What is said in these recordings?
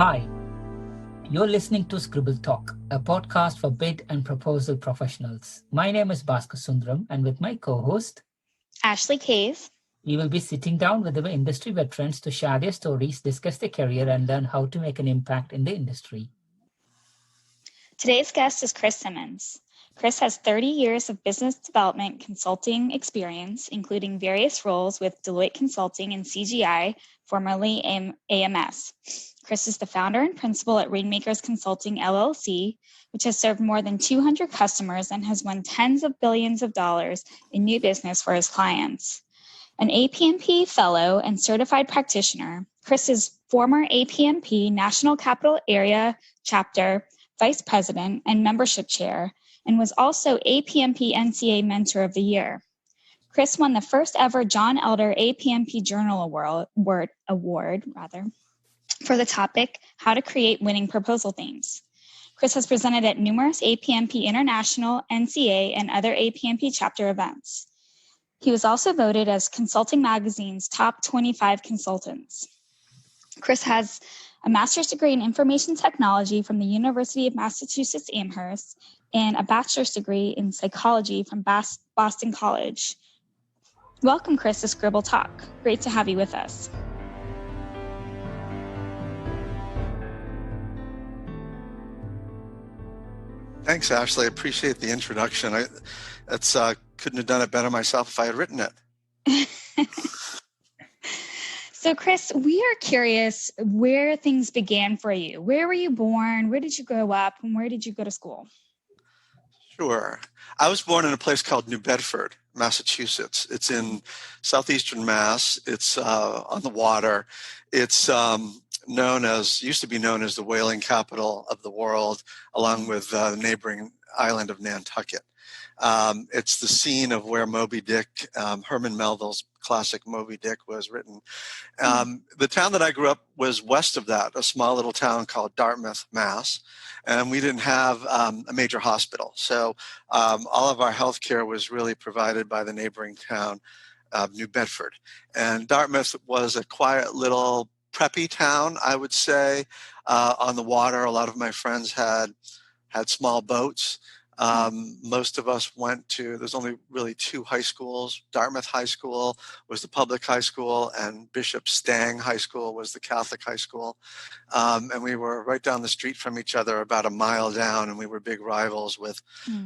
Hi, you're listening to Scribble Talk, a podcast for bid and proposal professionals. My name is Bhaskar Sundaram, and with my co-host, Ashley Case. We will be sitting down with our industry veterans to share their stories, discuss their career, and learn how to make an impact in the industry. Today's guest is Chris Simmons. Chris has 30 years of business development consulting experience, including various roles with Deloitte Consulting and CGI, formerly AMS. Chris is the founder and principal at Rainmakerz Consulting, LLC, which has served more than 200 customers and has won tens of billions of dollars in new business for his clients. An APMP fellow and certified practitioner, Chris is former APMP National Capital Area Chapter Vice President and Membership Chair, and was also APMP NCA Mentor of the Year. Chris won the first ever John Elder APMP Journal Award for the topic, How to Create Winning Proposal Themes. Chris has presented at numerous APMP International, NCA, and other APMP chapter events. He was also voted as Consulting Magazine's top 25 consultants. Chris has a master's degree in information technology from the University of Massachusetts Amherst and a bachelor's degree in psychology from Boston College. Welcome, Chris, to Scribble Talk. Great to have you with us. Thanks, Ashley. I appreciate the introduction. Couldn't have done it better myself if I had written it. So, Chris, we are curious where things began for you. Where were you born? Where did you grow up? And where did you go to school? Sure. I was born in a place called New Bedford, Massachusetts. It's in southeastern Mass. It's on the water. It's used to be known as the whaling capital of the world, along with the neighboring island of Nantucket. It's the scene of where Moby Dick, Herman Melville's classic Moby Dick, was written. The town that I grew up was west of that, a small little town called Dartmouth, Mass. And we didn't have a major hospital. So all of our health care was really provided by the neighboring town of New Bedford. And Dartmouth was a quiet little preppy town, I would say, on the water. A lot of my friends had small boats. Most of us there's only really two high schools. Dartmouth High School was the public high school, and Bishop Stang High School was the Catholic high school. And we were right down the street from each other, about a mile down, and we were big rivals with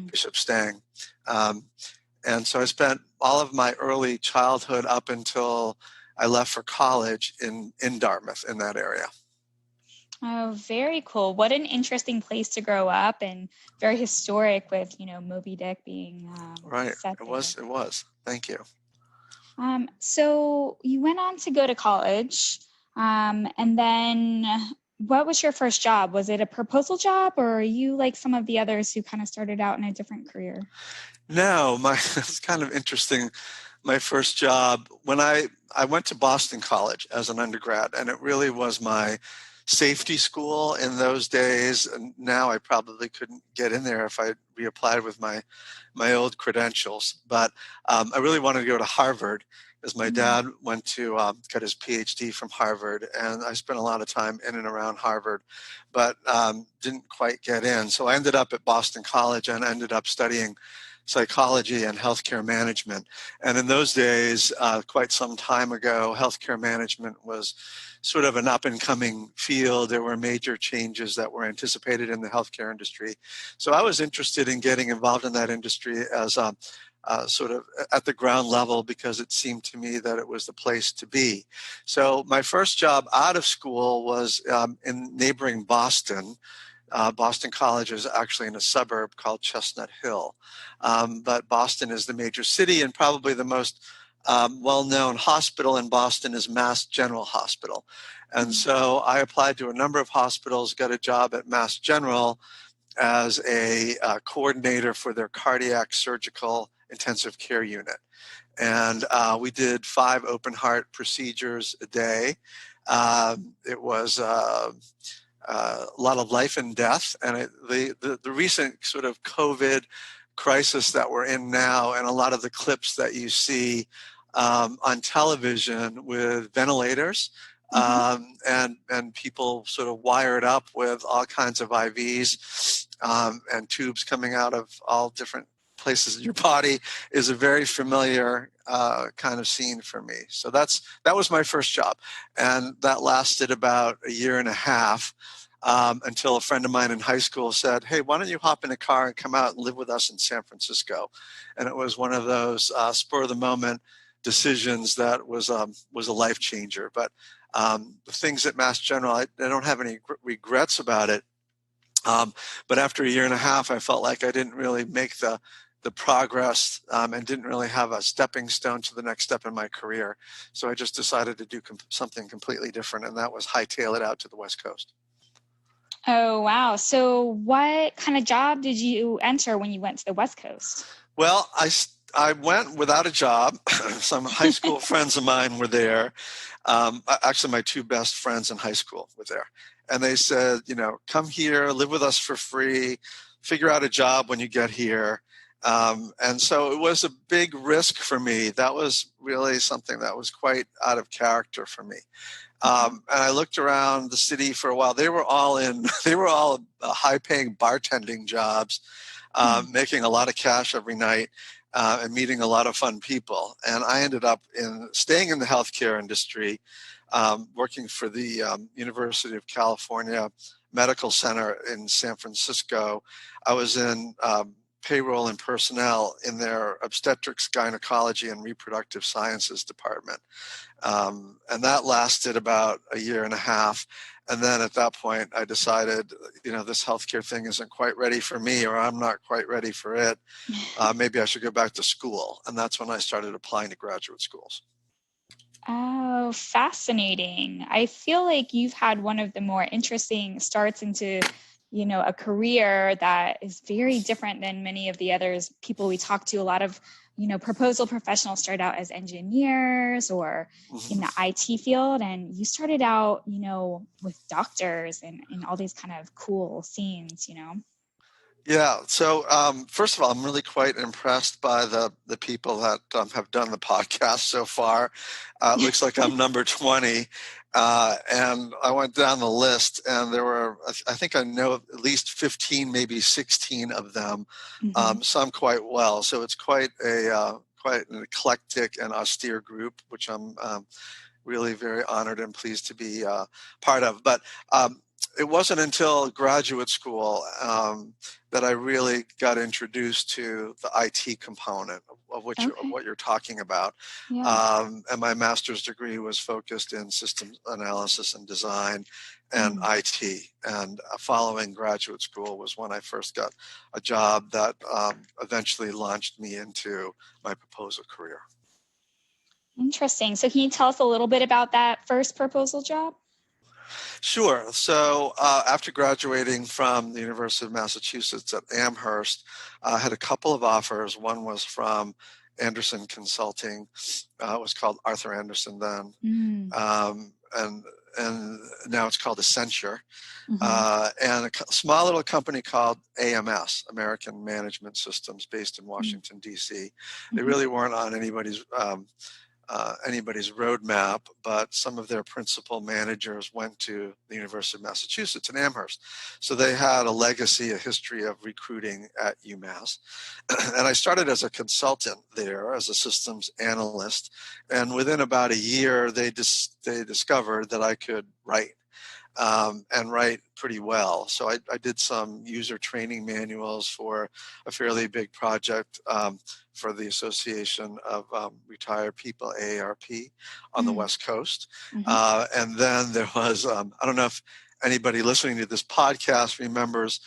Bishop Stang. And so I spent all of my early childhood up until I left for college in Dartmouth, in that area. Oh, very cool. What an interesting place to grow up, and very historic with, Moby Dick being right. Set it was. Thank you. So you went on to go to college, and then what was your first job? Was it a proposal job, or are you like some of the others who kind of started out in a different career? No, it's kind of interesting. My first job, when I went to Boston College as an undergrad, and it really was my safety school in those days. And now I probably couldn't get in there if I reapplied with my old credentials. But I really wanted to go to Harvard, because my dad went to got his PhD from Harvard, and I spent a lot of time in and around Harvard, but didn't quite get in. So I ended up at Boston College and ended up studying psychology and healthcare management. And in those days, quite some time ago, healthcare management was sort of an up-and-coming field. There were major changes that were anticipated in the healthcare industry. So I was interested in getting involved in that industry as sort of at the ground level, because it seemed to me that it was the place to be. So my first job out of school was in neighboring Boston. Boston College is actually in a suburb called Chestnut Hill. But Boston is the major city, and probably the most well-known hospital in Boston is Mass General Hospital. And so I applied to a number of hospitals, got a job at Mass General as a coordinator for their cardiac surgical intensive care unit. And we did 5 open heart procedures a day. It was a lot of life and death. And the recent sort of COVID crisis that we're in now, and a lot of the clips that you see on television with ventilators, and people sort of wired up with all kinds of IVs and tubes coming out of all different places in your body is a very familiar kind of scene for me. So that was my first job, and that lasted about a year and a half until a friend of mine in high school said, "Hey, why don't you hop in a car and come out and live with us in San Francisco?" And it was one of those spur of the moment decisions that was a life changer. But the things at Mass General, I don't have any regrets about it. But after a year and a half, I felt like I didn't really make the progress and didn't really have a stepping stone to the next step in my career. So I just decided to do something completely different, and that was hightail it out to the West Coast. Oh, wow. So what kind of job did you enter when you went to the West Coast? Well, I went without a job. Some high school friends of mine were there. Actually, my two best friends in high school were there. And they said, come here, live with us for free, figure out a job when you get here. And so it was a big risk for me. That was really something that was quite out of character for me. And I looked around the city for a while. They were all high-paying bartending jobs, making a lot of cash every night, and meeting a lot of fun people. And I ended up staying in the healthcare industry, working for the University of California Medical Center in San Francisco. I was in payroll and personnel in their obstetrics, gynecology, and reproductive sciences department. And that lasted about a year and a half. And then at that point, I decided, this healthcare thing isn't quite ready for me, or I'm not quite ready for it. Maybe I should go back to school. And that's when I started applying to graduate schools. Oh, fascinating. I feel like you've had one of the more interesting starts into a career that is very different than many of the others people we talk to. A lot of, proposal professionals start out as engineers or in the IT field. And you started out, with doctors and all these kind of cool scenes, Yeah. So first of all, I'm really quite impressed by the people that have done the podcast so far. It looks like I'm number 20. And I went down the list, and there were, I think I know at least 15, maybe 16 of them, some quite well. So it's quite an eclectic and austere group, which I'm really very honored and pleased to be part of. But it wasn't until graduate school that I really got introduced to the IT component of what you're talking about. Yeah. And my master's degree was focused in systems analysis and design and IT. And following graduate school was when I first got a job that eventually launched me into my proposal career. Interesting. So can you tell us a little bit about that first proposal job? Sure. So after graduating from the University of Massachusetts at Amherst, I had a couple of offers. One was from Anderson Consulting. It was called Arthur Anderson then. And now it's called Accenture. And a small little company called AMS, American Management Systems, based in Washington, D.C. They really weren't on anybody's roadmap, but some of their principal managers went to the University of Massachusetts in Amherst. So they had a history of recruiting at UMass. And I started as a consultant there, as a systems analyst. And within about a year, they discovered that I could write. And write pretty well. So I did some user training manuals for a fairly big project for the Association of Retired People, AARP, on the West Coast. And then there was, I don't know if anybody listening to this podcast remembers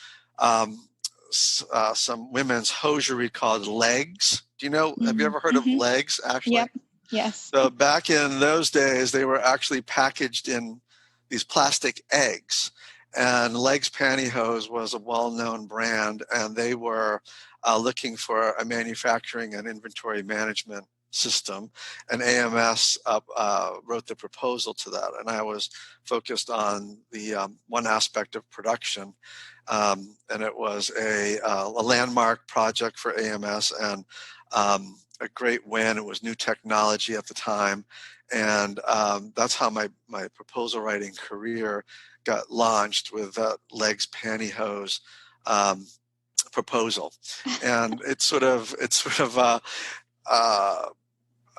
some women's hosiery called Legs. Do you know, have you ever heard of Legs, actually? Yep. Yes. So back in those days, they were actually packaged in these plastic eggs, and Legs Pantyhose was a well-known brand, and they were looking for a manufacturing and inventory management system, and AMS wrote the proposal to that, and I was focused on the one aspect of production, and it was a landmark project for AMS, and a great win. It was new technology at the time. And that's how my proposal writing career got launched, with legs pantyhose proposal. And it sort of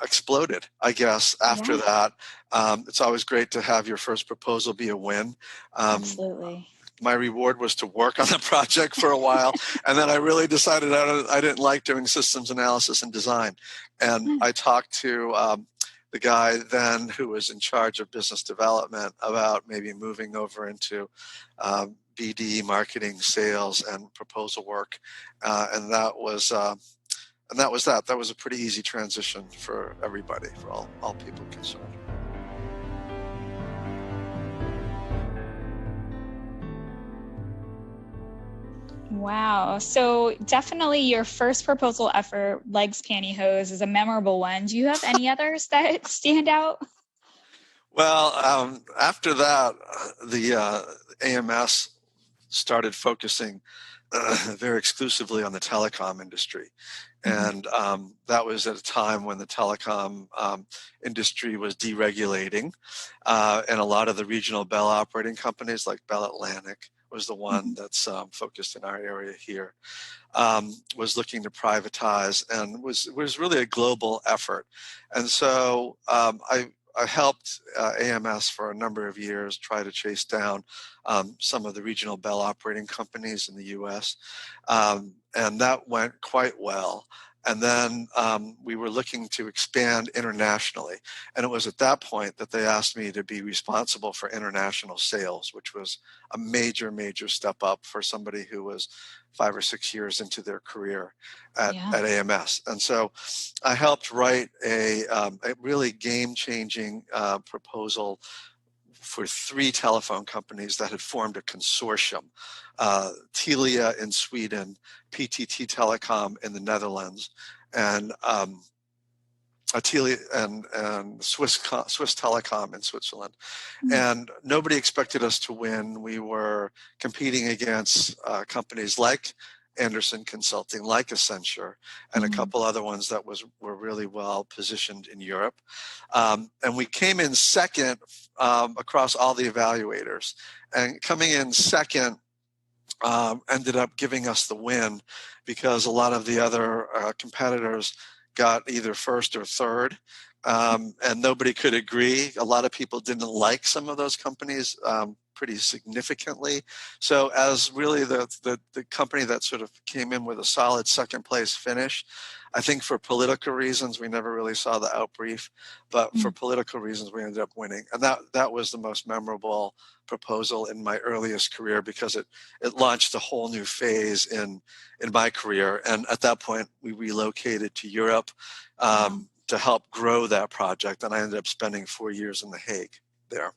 exploded, I guess, after that. It's always great to have your first proposal be a win. Absolutely. My reward was to work on the project for a while. And then I really decided I didn't like doing systems analysis and design. And I talked to the guy then who was in charge of business development about maybe moving over into BD, marketing, sales, and proposal work. And that was that. That was a pretty easy transition for everybody, for all people concerned. Wow. So definitely your first proposal effort, legs pantyhose, is a memorable one. Do you have any others that stand out? Well, after that, the AMS started focusing very exclusively on the telecom industry. And that was at a time when the telecom industry was deregulating. And a lot of the regional Bell operating companies, like Bell Atlantic was the one that's focused in our area here, was looking to privatize, and was really a global effort. And so I helped AMS for a number of years try to chase down some of the regional Bell operating companies in the US. And that went quite well. And then we were looking to expand internationally. And it was at that point that they asked me to be responsible for international sales, which was a major, major step up for somebody who was 5 or 6 years into their career at AMS. And so I helped write a really game-changing proposal for 3 telephone companies that had formed a consortium: Telia in Sweden, PTT Telecom in the Netherlands, and Telia and Swiss Telecom in Switzerland. And nobody expected us to win. We were competing against companies like Anderson Consulting, like Accenture, and a couple other ones that were really well positioned in Europe. And we came in second across all the evaluators. And coming in second ended up giving us the win, because a lot of the other competitors got either first or third. And nobody could agree. A lot of people didn't like some of those companies pretty significantly. So as really the company that sort of came in with a solid second place finish, I think for political reasons, we never really saw the outbrief, but for political reasons, we ended up winning. And that was the most memorable proposal in my earliest career, because it launched a whole new phase in my career. And at that point, we relocated to Europe to help grow that project. And I ended up spending 4 years in The Hague there.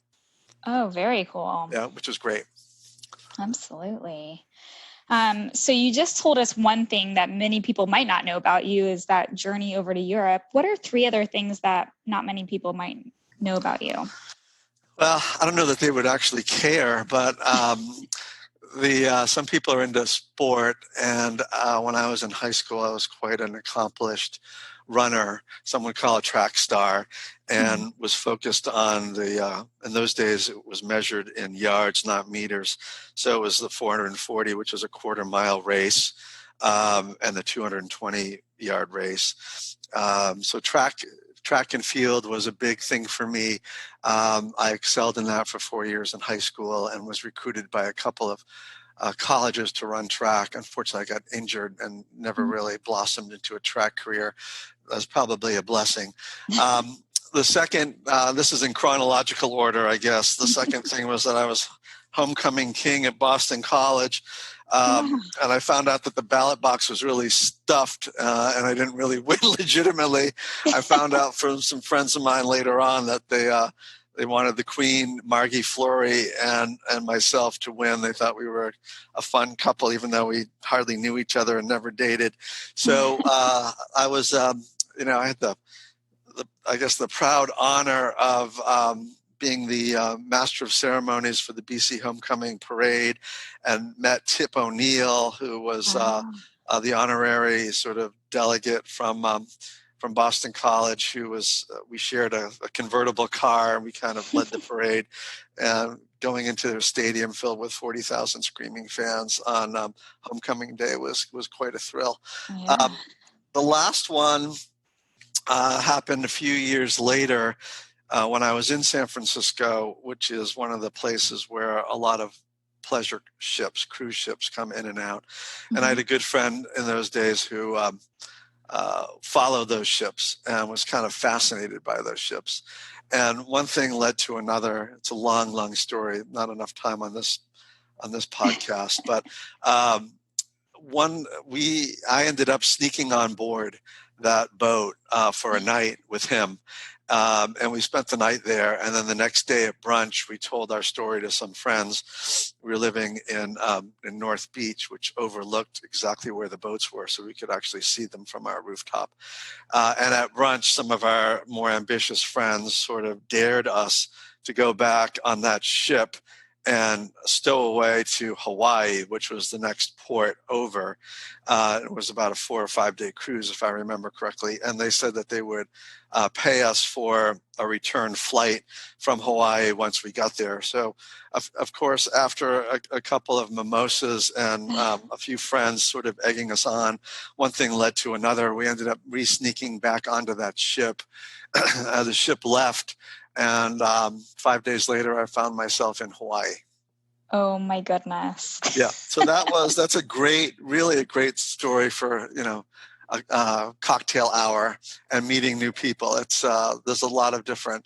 Oh, very cool. Yeah, which was great. Absolutely. So you just told us one thing that many people might not know about you, is that journey over to Europe. What are 3 other things that not many people might know about you? Well, I don't know that they would actually care, but some people are into sport. And when I was in high school, I was quite an accomplished runner, some would call a track star, and was focused on in those days, it was measured in yards, not meters. So it was the 440, which was a quarter mile race, and the 220-yard race. So track and field was a big thing for me. I excelled in that for 4 years in high school and was recruited by a couple of colleges to run track. Unfortunately, I got injured and never really blossomed into a track career. That's probably a blessing. The second, this is in chronological order, I guess. The second thing was that I was homecoming king at Boston College. And I found out that the ballot box was really stuffed, and I didn't really win legitimately. I found out from some friends of mine later on that they wanted the Queen, Margie Fleury, and myself to win. They thought we were a fun couple, even though we hardly knew each other and never dated. So I was, I had the proud honor of being the master of ceremonies for the BC Homecoming Parade, and met Tip O'Neill, who was the honorary sort of delegate from from Boston College who was, we shared a convertible car, and we kind of led the parade, and going into their stadium filled with 40,000 screaming fans on homecoming day was quite a thrill. Yeah. The last one happened a few years later when I was in San Francisco, which is one of the places where a lot of pleasure ships, cruise ships come in and out. Mm-hmm. And I had a good friend in those days who followed those ships and was kind of fascinated by those ships. And one thing led to another. It's a long, long story. Not enough time on this podcast, but I ended up sneaking on board that boat for a night with him. And we spent the night there. And then the next day at brunch, we told our story to some friends. We were living in North Beach, which overlooked exactly where the boats were, so we could actually see them from our rooftop. And at brunch, some of our more ambitious friends sort of dared us to go back on that ship and stow away to Hawaii, which was the next port over. It was about a 4 or 5 day cruise, if I remember correctly. And they said that they would pay us for a return flight from Hawaii once we got there. So, of course, after a couple of mimosas and a few friends sort of egging us on, one thing led to another. We ended up re-sneaking back onto that ship. The ship left. And 5 days later, I found myself in Hawaii. Oh my goodness! Yeah, so that's really a great story for a cocktail hour and meeting new people. It's there's a lot of different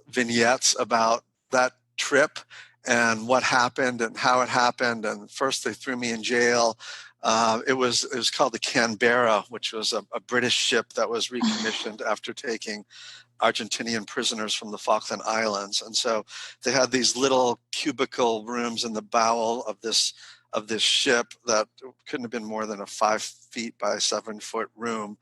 vignettes about that trip and what happened and how it happened. And first, they threw me in jail. It was called the Canberra, which was a British ship that was recommissioned after taking Argentinian prisoners from the Falkland Islands. And so they had these little cubicle rooms in the bowel of this ship that couldn't have been more than a 5 feet by 7 foot room.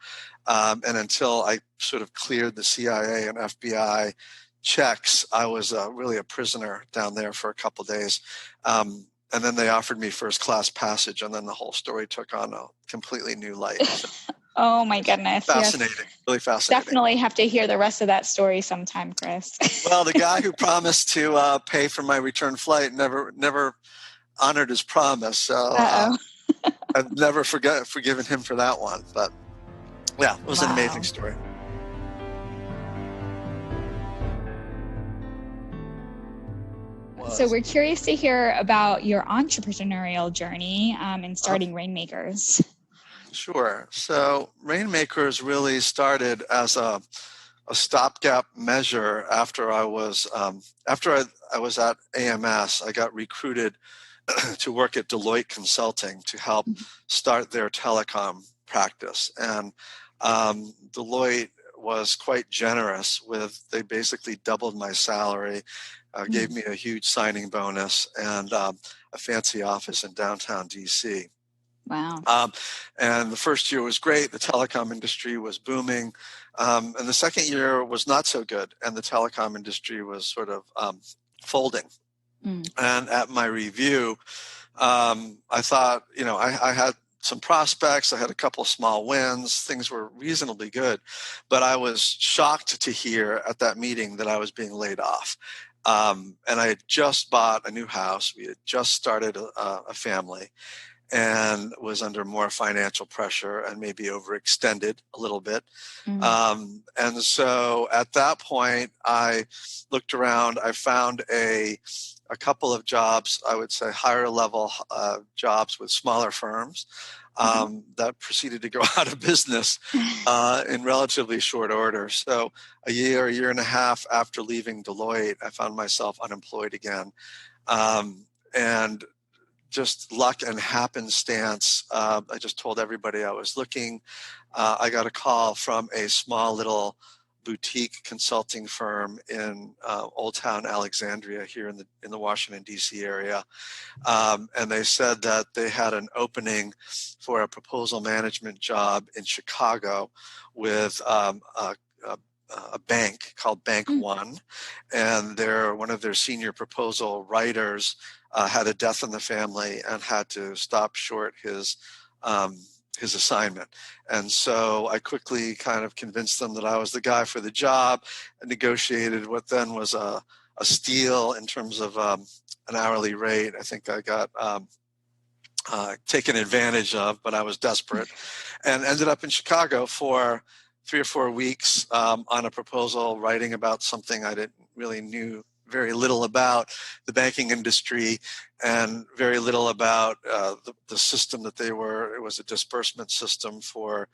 And until I sort of cleared the CIA and FBI checks, I was really a prisoner down there for a couple of days. And then they offered me first class passage, and then the whole story took on a completely new light. So, oh my goodness. Fascinating. Yes. Really fascinating. Definitely have to hear the rest of that story sometime, Chris. Well, the guy who promised to pay for my return flight never honored his promise. So I've never forgiven him for that one. But yeah, it was an amazing story. So we're curious to hear about your entrepreneurial journey in starting Rainmakerz. Sure. So Rainmakerz really started as a stopgap measure after I was at AMS. I got recruited to work at Deloitte Consulting to help start their telecom practice. And Deloitte was quite generous they basically doubled my salary, gave me a huge signing bonus, and a fancy office in downtown DC. Wow. And the first year was great. The telecom industry was booming. And the second year was not so good. And the telecom industry was sort of folding. And at my review, I thought, I had some prospects. I had a couple of small wins. Things were reasonably good. But I was shocked to hear at that meeting that I was being laid off. And I had just bought a new house. We had just started a family, and was under more financial pressure and maybe overextended a little bit. And so at that point, I looked around. I found a couple of jobs, I would say higher level jobs with smaller firms that proceeded to go out of business in relatively short order. So a year and a half after leaving Deloitte, I found myself unemployed again. And just luck and happenstance, I just told everybody I was looking. I got a call from a small little boutique consulting firm in Old Town Alexandria here in the Washington, D.C. area. And they said that they had an opening for a proposal management job in Chicago with a bank called Bank One, and one of their senior proposal writers had a death in the family and had to stop short his his assignment. And so I quickly kind of convinced them that I was the guy for the job, and negotiated what then was a steal in terms of an hourly rate. I think I got taken advantage of, but I was desperate, and ended up in Chicago for 3 or 4 weeks on a proposal, writing about something I didn't really knew very little about, the banking industry, and very little about the system that they were. It was a disbursement system for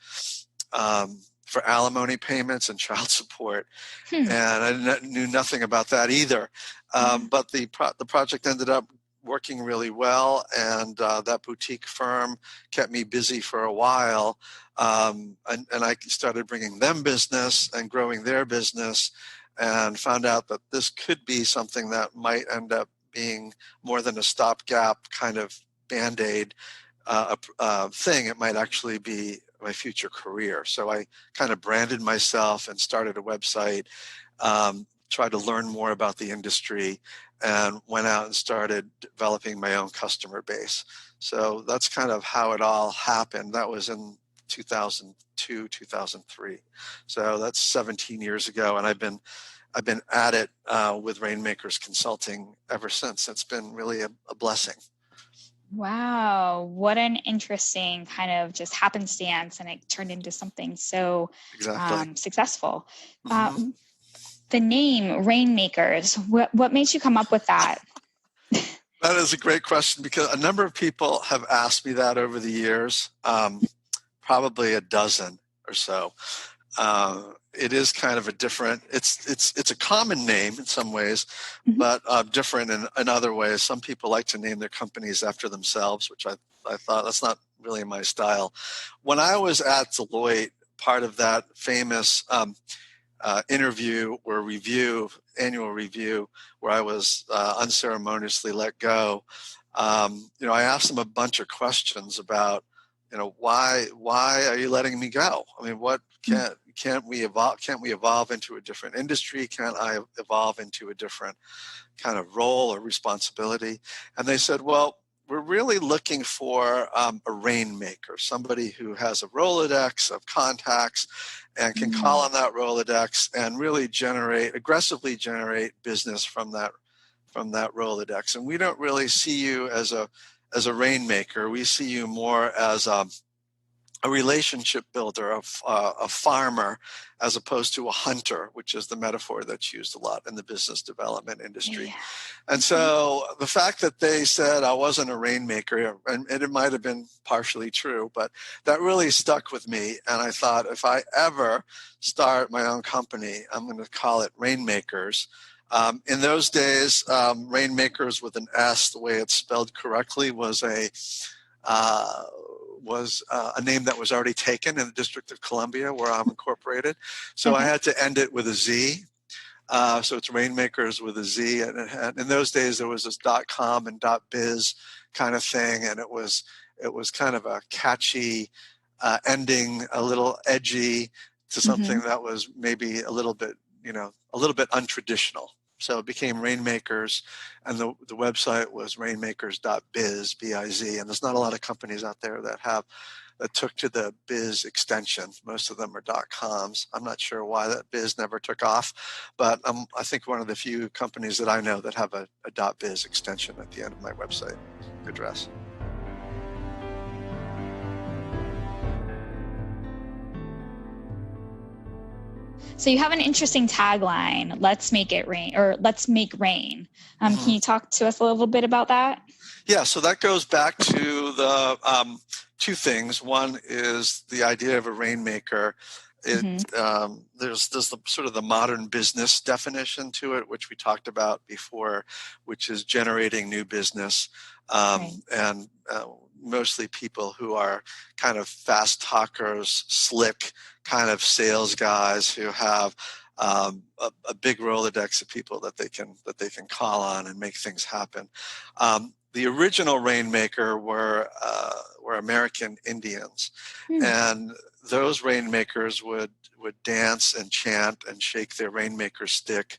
alimony payments and child support, and I knew nothing about that either. But the project ended up working really well, and that boutique firm kept me busy for a while, and I started bringing them business and growing their business, and found out that this could be something that might end up being more than a stopgap kind of Band-Aid thing. It might actually be my future career. So I kind of branded myself and started a website, tried to learn more about the industry, and went out and started developing my own customer base. So that's kind of how it all happened. That was in 2002, 2003. So that's 17 years ago, and I've been at it with Rainmakerz Consulting ever since. It's been really a blessing. Wow, what an interesting kind of just happenstance, and it turned into something so successful. Mm-hmm. The name Rainmakerz, what made you come up with that? That is a great question, because a number of people have asked me that over the years, probably a dozen or so. It is kind of a different, it's a common name in some ways, but different in other ways. Some people like to name their companies after themselves, which I thought that's not really my style. When I was at Deloitte, part of that famous interview or annual review, where I was unceremoniously let go, I asked them a bunch of questions about, why are you letting me go? I mean, what can't we evolve into a different industry? Can't I evolve into a different kind of role or responsibility? And they said, well, we're really looking for a rainmaker, somebody who has a Rolodex of contacts and can call on that Rolodex and really aggressively generate business from that Rolodex. And we don't really see you as a rainmaker. We see you more as a relationship builder, a farmer, as opposed to a hunter, which is the metaphor that's used a lot in the business development industry. Yeah. And so the fact that they said I wasn't a rainmaker, and it might have been partially true, but that really stuck with me. And I thought, if I ever start my own company, I'm going to call it Rainmakerz. In those days, Rainmakerz with an S, the way it's spelled correctly, was a name that was already taken in the District of Columbia, where I'm incorporated. So I had to end it with a Z. So it's Rainmakerz with a Z. And in those days, there was this .com and .biz kind of thing, and it was kind of a catchy ending, a little edgy, to something that was maybe a little bit untraditional. So it became Rainmakerz, and the website was rainmakers.biz, B-I-Z, and there's not a lot of companies out there that took to the biz extension. Most of them are .coms. I'm not sure why that biz never took off, but I think one of the few companies that I know that have a .biz extension at the end of my website address. So you have an interesting tagline, "Let's make it rain," or "Let's make rain." Can you talk to us a little bit about that? Yeah, so that goes back to the two things. One is the idea of a rainmaker. There's the sort of the modern business definition to it, which we talked about before, which is generating new business, and mostly people who are kind of fast talkers, slick kind of sales guys who have a big Rolodex of people that they can call on and make things happen. The original rainmaker were American Indians, and those rainmakers would dance and chant and shake their rainmaker stick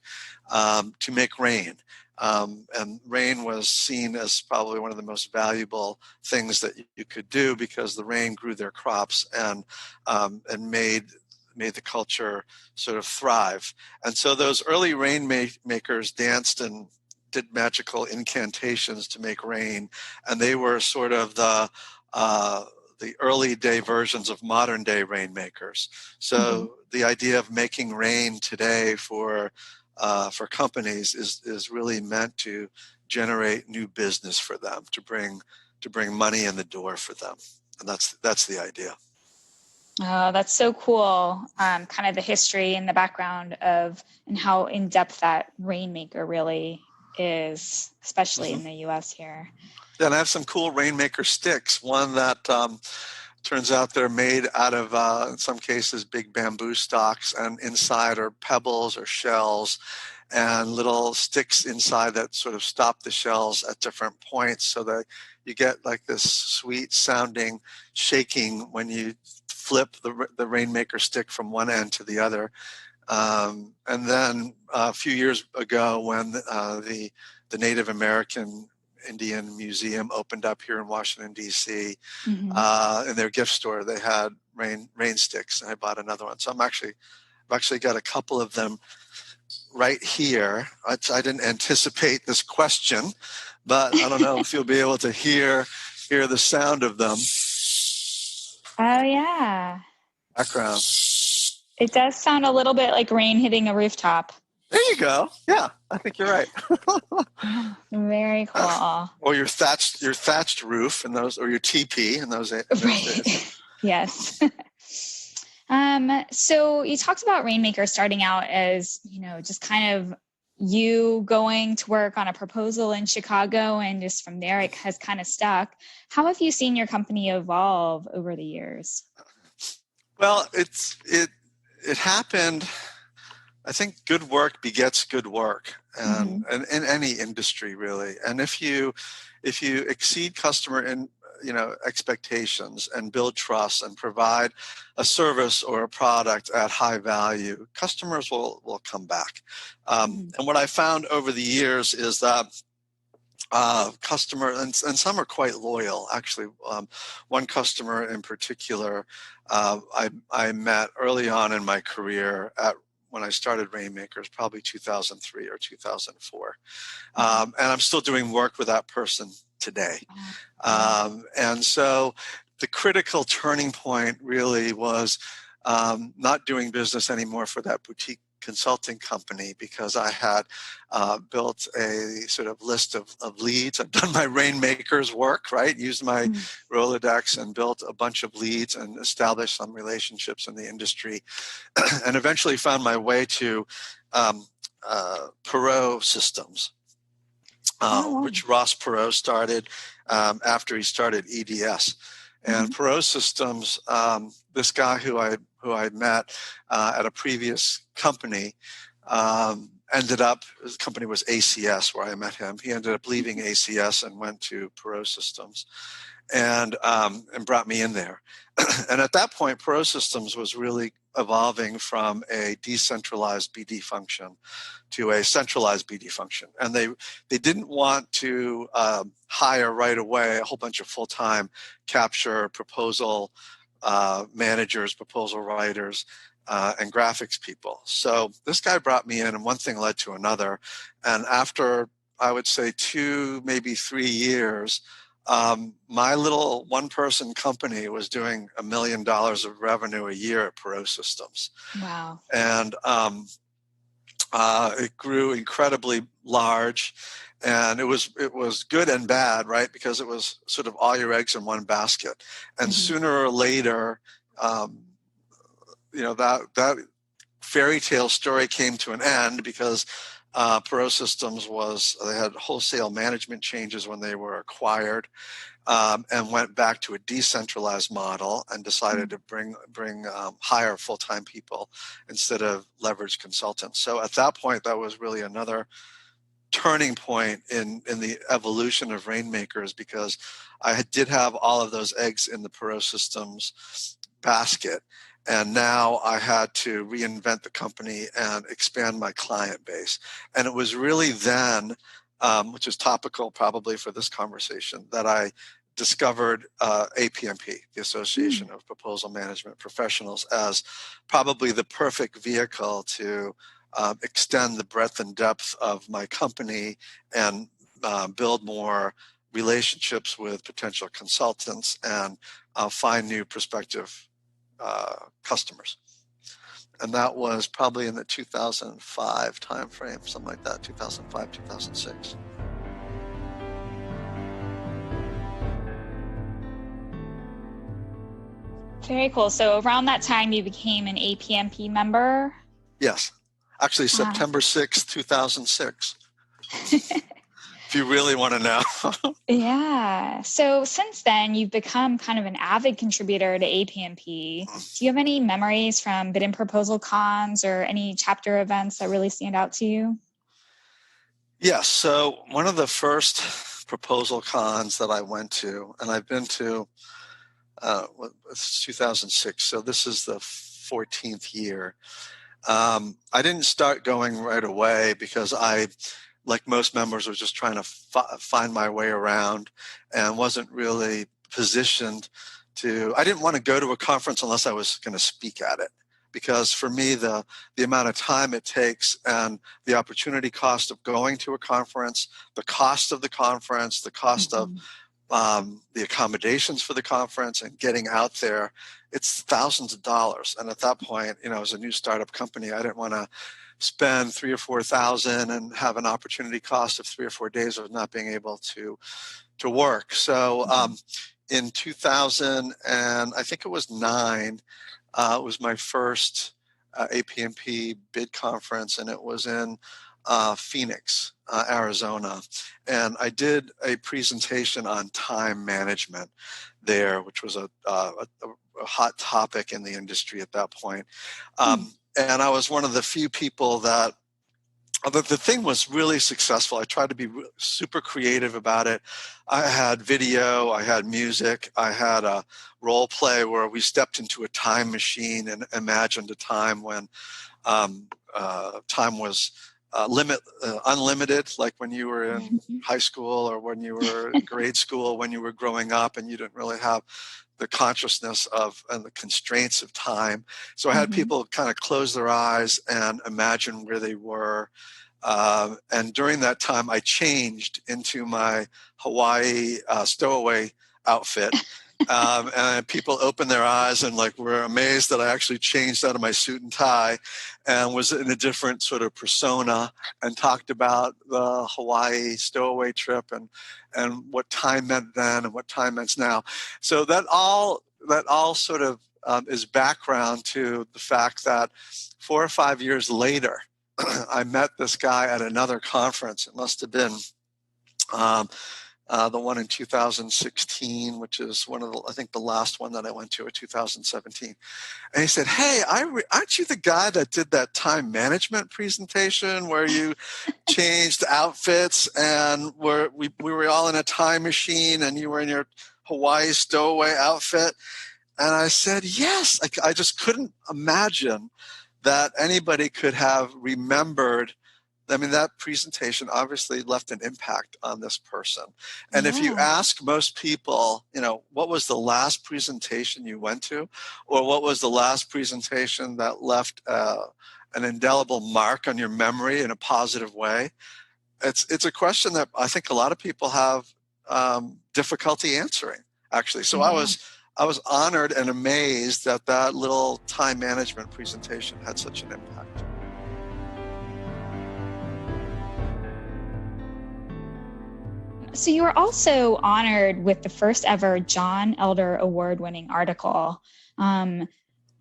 to make rain. And rain was seen as probably one of the most valuable things that you could do, because the rain grew their crops and made the culture sort of thrive. And so those early rainmakers danced and did magical incantations to make rain, and they were sort of the early day versions of modern day rainmakers. So the idea of making rain today for companies is really meant to generate new business for them, to bring money in the door for them, and that's the idea. Oh, that's so cool. Kind of the history and the background of and how in depth that Rainmaker really is, especially in the U.S. here. Yeah, and I have some cool Rainmaker sticks. One that turns out they're made out of, in some cases, big bamboo stalks, and inside are pebbles or shells and little sticks inside that sort of stop the shells at different points, so that you get like this sweet sounding shaking when you flip the Rainmaker stick from one end to the other. And then a few years ago, when the Native American Indian Museum opened up here in Washington, D.C., in their gift store, they had rain sticks, and I bought another one. So I've actually got a couple of them right here. I didn't anticipate this question, but I don't know if you'll be able to hear the sound of them. Oh, yeah. Background. It does sound a little bit like rain hitting a rooftop. There you go. Yeah, I think you're right. Very cool. Or your thatched roof and those, or your teepee in those days. Right. Yes. So you talked about Rainmaker starting out as, just kind of you going to work on a proposal in Chicago, and just from there it has kind of stuck. How have you seen your company evolve over the years? Well, it happened. I think good work begets good work, and in any industry really. And if you exceed customer expectations and build trust and provide a service or a product at high value, customers will come back. And what I found over the years is that customer, and some are quite loyal, actually. One customer in particular, I met early on in my career when I started Rainmakerz, probably 2003 or 2004. And I'm still doing work with that person today. And so the critical turning point really was not doing business anymore for that boutique consulting company, because I had built a sort of list of leads. I've done my Rainmakerz work, right? Used my Rolodex and built a bunch of leads and established some relationships in the industry, and eventually found my way to Perot Systems, which Ross Perot started after he started EDS. And Perot Systems, this guy who I met at a previous company, ended up, his company was ACS, where I met him. He ended up leaving ACS and went to Perot Systems, and brought me in there. And at that point, Perot Systems was really evolving from a decentralized BD function to a centralized BD function. And they didn't want to hire right away a whole bunch of full-time capture, proposal managers, proposal writers, and graphics people. So this guy brought me in, and one thing led to another. And after, I would say, 2, maybe 3 years, my little one-person company was doing $1 million of revenue a year at Perot Systems. Wow. And it grew incredibly large, and it was good and bad, right? Because it was sort of all your eggs in one basket. And sooner or later, that fairy tale story came to an end, because Perot Systems they had wholesale management changes when they were acquired, and went back to a decentralized model and decided to hire full-time people instead of leverage consultants. So at that point, that was really another turning point in the evolution of Rainmakerz, because I did have all of those eggs in the Perot Systems basket. And now I had to reinvent the company and expand my client base. And it was really then which is topical probably for this conversation, that I discovered APMP, the Association of Proposal Management Professionals, as probably the perfect vehicle to extend the breadth and depth of my company and build more relationships with potential consultants and find new prospective customers. And that was probably in the 2005 timeframe, something like that, 2005, 2006. Very cool. So around that time, you became an APMP member? Yes. Actually, September 6th, 2006. If you really want to know. Yeah. So since then, you've become kind of an avid contributor to APMP. Do you have any memories from bid and proposal cons or any chapter events that really stand out to you? Yes. So one of the first proposal cons that I went to, and I've been to, it's 2006, so this is the 14th year. I didn't start going right away because I, like most members, was just trying to find my way around and wasn't really positioned to, I didn't want to go to a conference unless I was going to speak at it. Because for me, the amount of time it takes and the opportunity cost of going to a conference, the cost of the conference, the cost of the accommodations for the conference and getting out there, it's thousands of dollars. And at that point, as a new startup company, I didn't want to spend $3,000 or $4,000 and have an opportunity cost of 3 or 4 days of not being able to work. So in 2000, and I think it was 9, it was my first APMP bid conference, and it was in Phoenix, Arizona. And I did a presentation on time management there, which was a hot topic in the industry at that point. And I was one of the few people that, the thing was really successful. I tried to be super creative about it. I had video, I had music, I had a role play where we stepped into a time machine and imagined a time when time was unlimited, like when you were in high school or when you were in grade school, when you were growing up and you didn't really have the consciousness of and the constraints of time. So I had people kind of close their eyes and imagine where they were. And during that time, I changed into my Hawaii stowaway outfit. And people opened their eyes and were amazed that I actually changed out of my suit and tie and was in a different sort of persona and talked about the Hawaii stowaway trip and what time meant then and what time means now. So that all sort of is background to the fact that 4 or 5 years later, I met this guy at another conference. It must have been the one in 2016, which is I think the last one that I went to in 2017. And he said, "Hey, aren't you the guy that did that time management presentation where you changed outfits and we were all in a time machine and you were in your Hawaii stowaway outfit?" And I said, "Yes." I just couldn't imagine that anybody could have remembered. I mean, that presentation obviously left an impact on this person. And if you ask most people, what was the last presentation you went to, or what was the last presentation that left an indelible mark on your memory in a positive way, it's a question that I think a lot of people have difficulty answering, actually. So I was honored and amazed that little time management presentation had such an impact. So you were also honored with the first ever John Elder Award-winning article.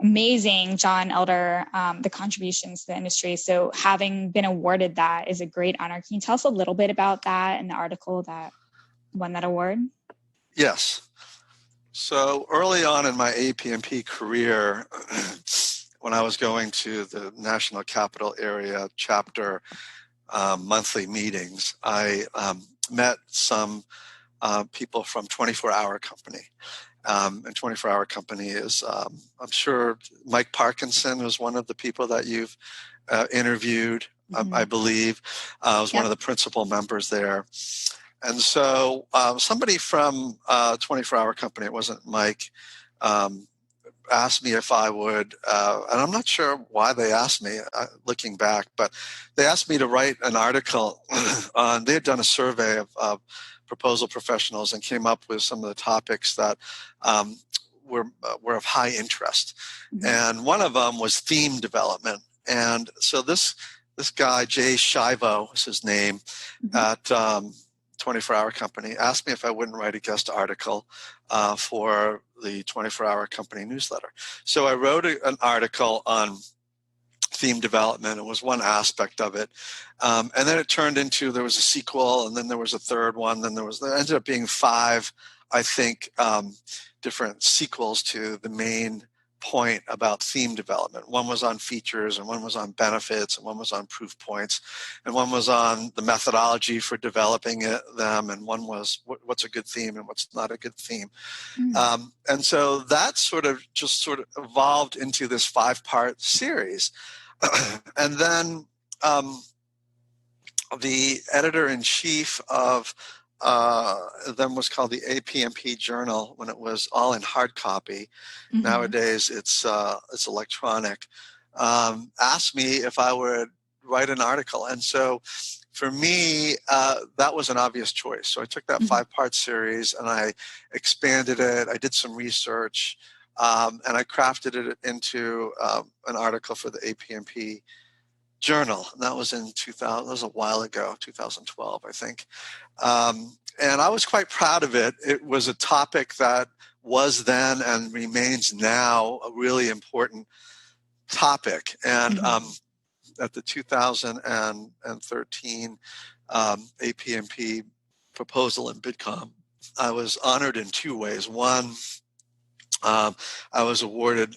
Amazing, John Elder, the contributions to the industry. So having been awarded that is a great honor. Can you tell us a little bit about that and the article that won that award? Yes. So early on in my APMP career, when I was going to the National Capital Area Chapter monthly meetings, I met some people from 24-Hour Company. And 24-Hour Company is, I'm sure Mike Parkinson was one of the people that you've interviewed. I believe. I was one of the principal members there. And so somebody from 24-Hour Company, it wasn't Mike, asked me if I would, and I'm not sure why they asked me, looking back, but they asked me to write an article on, they had done a survey of proposal professionals and came up with some of the topics that were of high interest. And one of them was theme development. And so this guy, Jay Shivo is his name, at 24-Hour Company, asked me if I wouldn't write a guest article for the 24-Hour Company newsletter. So I wrote an article on theme development. It was one aspect of it. And then it turned into, there was a sequel, and then there was a third one. Then there ended up being 5, I think, different sequels to the main point about theme development. One was on features, and one was on benefits, and one was on proof points, and one was on the methodology for developing them, and one was what's a good theme and what's not a good theme. And so that sort of evolved into this 5-part series. And then the editor-in-chief of then was called the APMP Journal when it was all in hard copy. Nowadays it's electronic. Asked me if I would write an article, and so for me that was an obvious choice. So I took that 5-part series and I expanded it. I did some research and I crafted it into an article for the APMP Journal. And that was in 2000. That was a while ago, 2012, I think. And I was quite proud of it. It was a topic that was then and remains now a really important topic. And at the 2013 APMP proposal in Bitcom, I was honored in 2 ways. One, I was awarded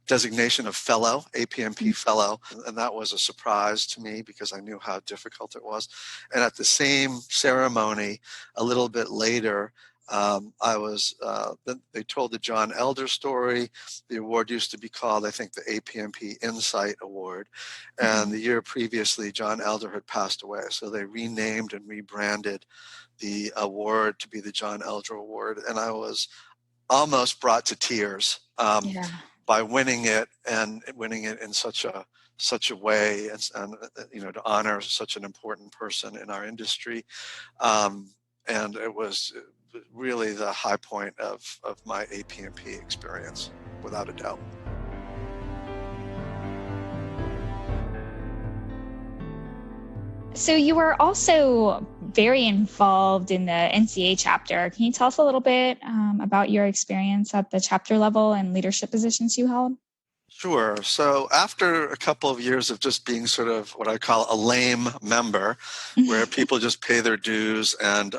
designation of fellow, APMP fellow, and that was a surprise to me because I knew how difficult it was. And at the same ceremony, a little bit later, they told the John Elder story. The award used to be called, I think, the APMP Insight Award. And the year previously, John Elder had passed away. So they renamed and rebranded the award to be the John Elder Award. And I was almost brought to tears by winning it, and winning it in such a way, and to honor such an important person in our industry. And it was really the high point of my APMP experience, without a doubt. So you were also very involved in the NCA chapter. Can you tell us a little bit about your experience at the chapter level and leadership positions you held? Sure. So after a couple of years of just being sort of what I call a lame member, where people just pay their dues and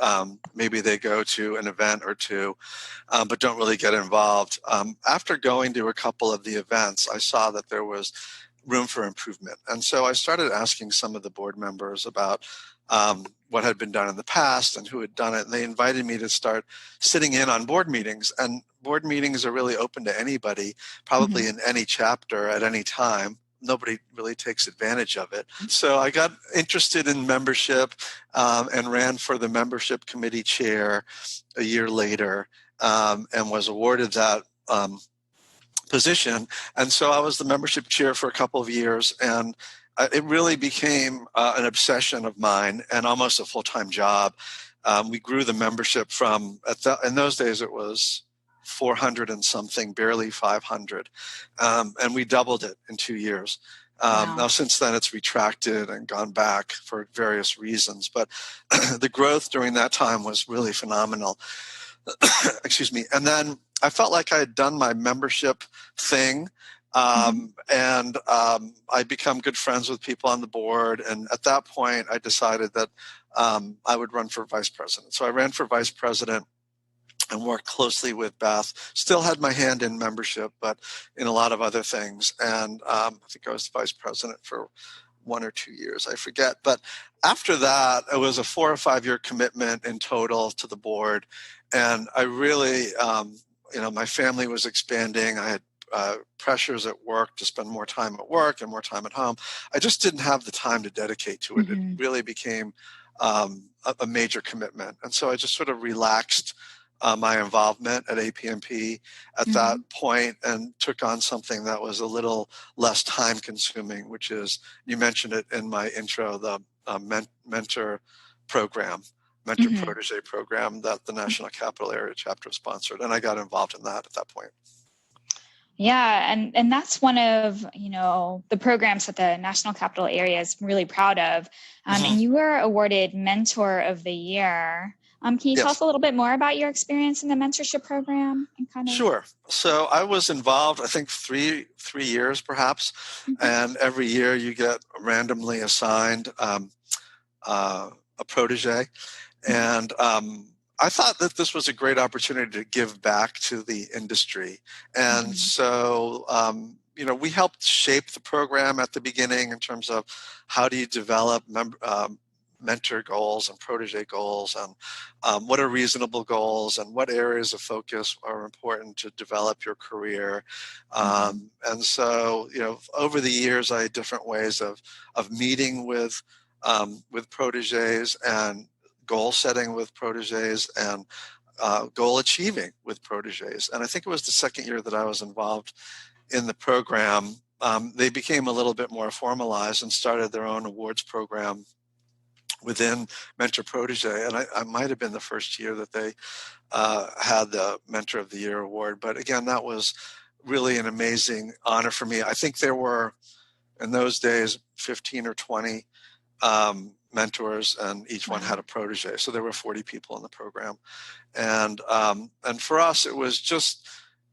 maybe they go to an event or two, but don't really get involved. After going to a couple of the events, I saw that there was room for improvement. And so I started asking some of the board members about what had been done in the past and who had done it. And they invited me to start sitting in on board meetings. And board meetings are really open to anybody, probably in any chapter at any time. Nobody really takes advantage of it. So I got interested in membership and ran for the membership committee chair a year later and was awarded that position. And so I was the membership chair for a couple of years, and it really became an obsession of mine and almost a full-time job. We grew the membership from, in those days it was 400 and something, barely 500. And we doubled it in 2 years. Wow. Now, since then, it's retracted and gone back for various reasons. But the growth during that time was really phenomenal. Excuse me. And then I felt like I had done my membership thing. And I'd become good friends with people on the board. And at that point, I decided that I would run for vice president. So I ran for vice president and worked closely with Beth. Still had my hand in membership, but in a lot of other things. And I think I was vice president for 1 or 2 years, I forget. But after that, it was a 4 or 5 year commitment in total to the board. And I really, my family was expanding. I had pressures at work to spend more time at work and more time at home. I just didn't have the time to dedicate to it. It really became a major commitment. And so I just sort of relaxed my involvement at APMP at that point and took on something that was a little less time consuming, which is, you mentioned it in my intro, the mentor program, mentor protege program that the National Capital Area Chapter sponsored. And I got involved in that at that point. Yeah, and that's one of, the programs that the National Capital Area is really proud of. And you were awarded Mentor of the Year. Can you tell us a little bit more about your experience in the mentorship program? And Sure. So I was involved, I think, three years perhaps, and every year you get randomly assigned a protege. And I thought that this was a great opportunity to give back to the industry. And so, we helped shape the program at the beginning in terms of how do you develop mentor goals and protege goals, and what are reasonable goals, and what areas of focus are important to develop your career. And so, over the years, I had different ways of meeting with proteges and goal setting with proteges and goal achieving with proteges. And I think it was the second year that I was involved in the program, they became a little bit more formalized and started their own awards program within Mentor Protege. And I might have been the first year that they had the Mentor of the Year award. But again, that was really an amazing honor for me. I think there were, in those days, 15 or 20 mentors, and each one had a protege. So there were 40 people in the program. And for us, it was just,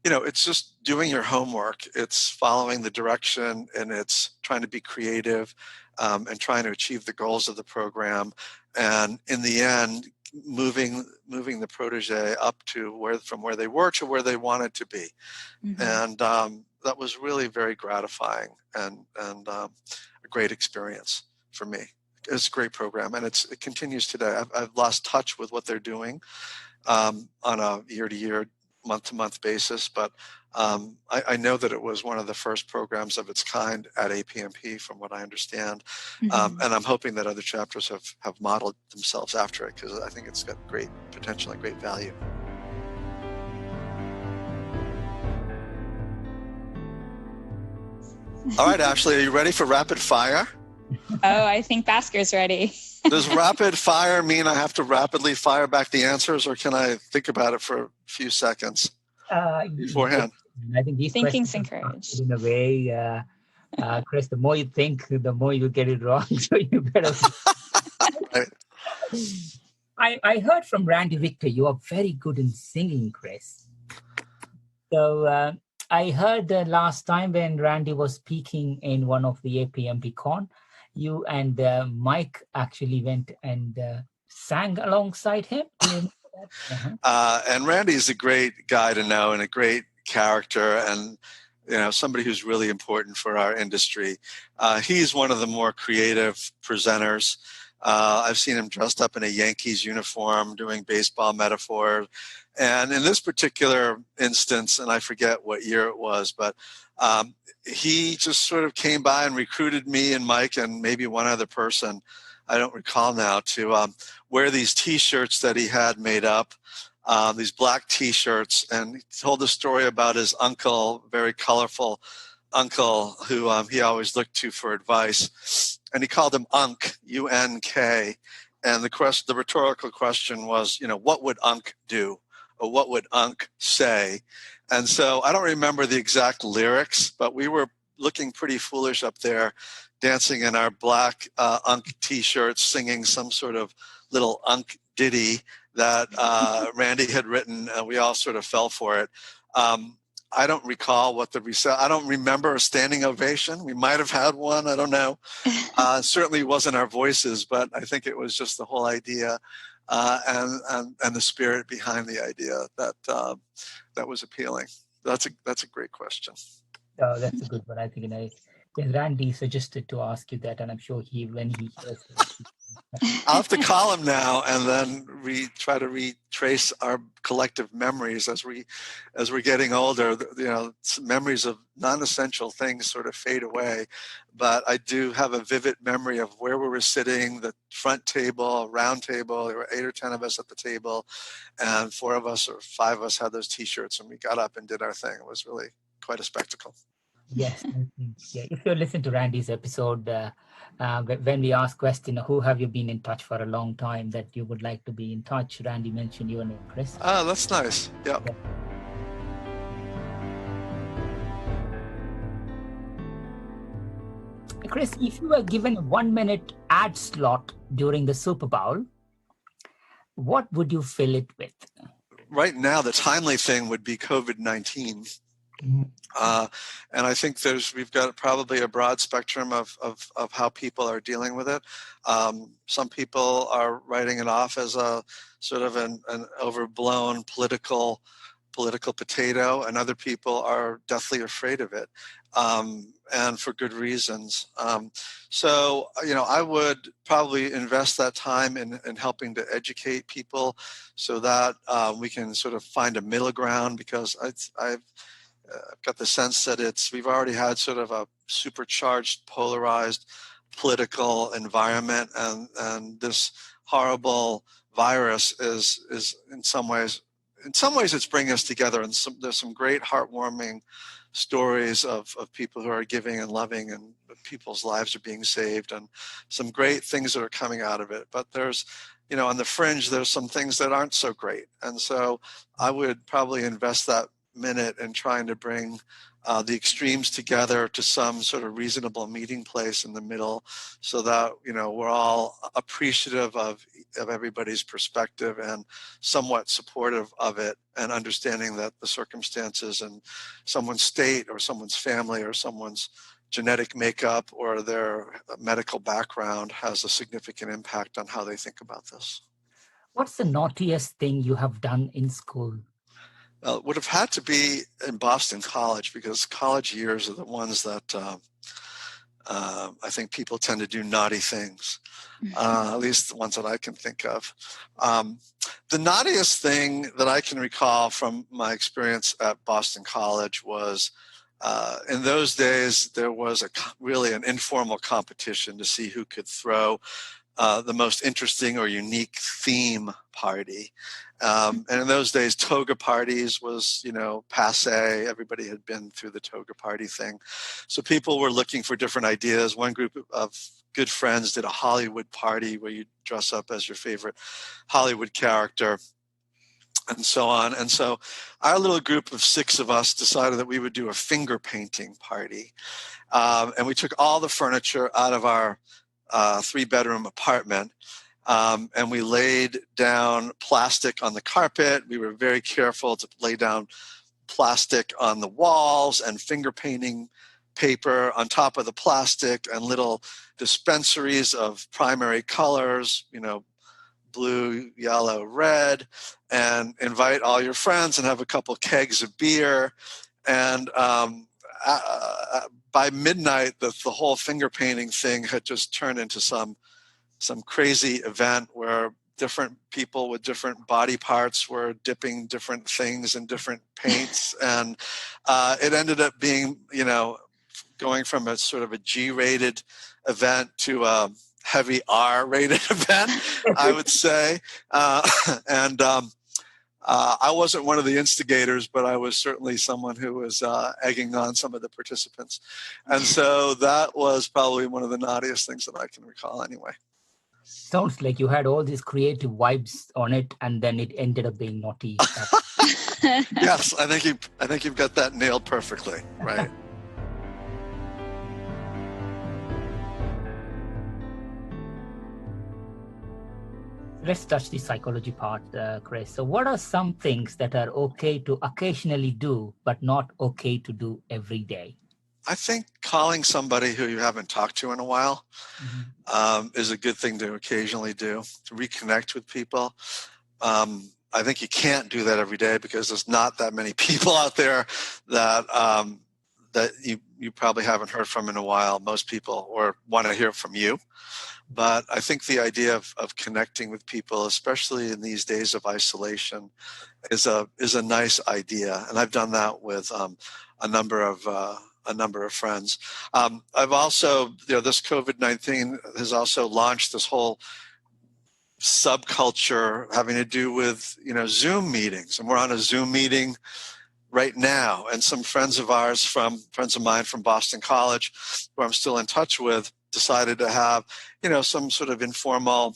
it's just doing your homework. It's following the direction, and it's trying to be creative and trying to achieve the goals of the program. And in the end, moving the protege up to from where they were to where they wanted to be. And that was really very gratifying and a great experience for me. It's a great program, and it continues today. I've lost touch with what they're doing on a year-to-year, month-to-month basis, but I know that it was one of the first programs of its kind at APMP, from what I understand, and I'm hoping that other chapters have modeled themselves after it, because I think it's got great potential and great value. All right, Ashley, are you ready for rapid fire? Oh, I think Basker's ready. Does rapid fire mean I have to rapidly fire back the answers, or can I think about it for a few seconds beforehand? I think these thinking's questions encouraged. in a way, Chris, the more you think, the more you get it wrong. So you better. I heard from Randy Richter, you are very good in singing, Chris. So I heard last time when Randy was speaking in one of the APMP Con, you and Mike actually went and sang alongside him. Do you remember that? And Randy is a great guy to know, and a great character, and somebody who's really important for our industry. He's one of the more creative presenters. I've seen him dressed up in a Yankees uniform doing baseball metaphors. And in this particular instance, and I forget what year it was, but he just sort of came by and recruited me and Mike and maybe one other person, I don't recall now, to wear these T-shirts that he had made up, these black T-shirts. And he told a story about his uncle, very colorful uncle, who he always looked to for advice. And he called him Unk, U-N-K. And the rhetorical question was, what would Unk do? Or what would Unk say? And so I don't remember the exact lyrics, but we were looking pretty foolish up there, dancing in our black Unk T-shirts, singing some sort of little Unk ditty that Randy had written, and we all sort of fell for it. I don't recall I don't remember a standing ovation. We might have had one. I don't know. Certainly it wasn't our voices, but I think it was just the whole idea and the spirit behind the idea that was appealing. That's a great question. Oh, that's a good one. I think Randy suggested to ask you that, and I'm sure when he hears this. I'll have to call him now and then try to retrace our collective memories as we're getting older. Memories of non-essential things sort of fade away, but I do have a vivid memory of where we were sitting, the front table, round table. There were 8 or 10 of us at the table, and 4 of us or 5 of us had those T-shirts, and we got up and did our thing. It was really quite a spectacle. Yes. Yeah. If you listen to Randy's episode, when we ask question, who have you been in touch for a long time that you would like to be in touch? Randy mentioned your name, Chris. Oh, that's nice. Yeah. Chris, if you were given a 1-minute ad slot during the Super Bowl, what would you fill it with? Right now, the timely thing would be COVID-19. And I think we've got probably a broad spectrum of how people are dealing with it. Some people are writing it off as a sort of an overblown political potato, and other people are deathly afraid of it, and for good reasons. So, I would probably invest that time in helping to educate people so that we can sort of find a middle ground, because I've got the sense that we've already had sort of a supercharged, polarized political environment, and this horrible virus is in some ways it's bringing us together. And there's some great heartwarming stories of people who are giving and loving, and people's lives are being saved, and some great things that are coming out of it. But there's, on the fringe, there's some things that aren't so great. And so I would probably invest that minute in trying to bring the extremes together to some sort of reasonable meeting place in the middle, so that we're all appreciative of everybody's perspective and somewhat supportive of it, and understanding that the circumstances and someone's state or someone's family or someone's genetic makeup or their medical background has a significant impact on how they think about this. What's the naughtiest thing you have done in school? Well, it would have had to be in Boston College, because college years are the ones that I think people tend to do naughty things, at least the ones that I can think of. The naughtiest thing that I can recall from my experience at Boston College was, in those days, there was really an informal competition to see who could throw the most interesting or unique theme party. And in those days, toga parties was, passé. Everybody had been through the toga party thing. So people were looking for different ideas. One group of good friends did a Hollywood party where you dress up as your favorite Hollywood character, and so on. And so our little group of 6 of us decided that we would do a finger painting party. And we took all the furniture out of our 3-bedroom apartment, and we laid down plastic on the carpet. We were very careful to lay down plastic on the walls and finger painting paper on top of the plastic, and little dispensaries of primary colors, blue, yellow, red, and invite all your friends and have a couple kegs of beer. And by midnight, the whole finger painting thing had just turned into some crazy event where different people with different body parts were dipping different things in different paints. And it ended up being, going from a sort of a G-rated event to a heavy R-rated event, I would say. I wasn't one of the instigators, but I was certainly someone who was egging on some of the participants. And so that was probably one of the naughtiest things that I can recall anyway. Sounds like you had all these creative vibes on it, and then it ended up being naughty. Yes, I think you've got that nailed perfectly, right? Let's touch the psychology part, Chris. So what are some things that are okay to occasionally do, but not okay to do every day? I think calling somebody who you haven't talked to in a while is a good thing to occasionally do, to reconnect with people. I think you can't do that every day, because there's not that many people out there that that you probably haven't heard from in a while, most people, or want to hear from you. But I think the idea of connecting with people, especially in these days of isolation, is a nice idea. And I've done that with a number of friends. I've also, this COVID-19 has also launched this whole subculture having to do with, Zoom meetings. And we're on a Zoom meeting right now. And some friends of mine from Boston College, who I'm still in touch with, decided to have, some sort of informal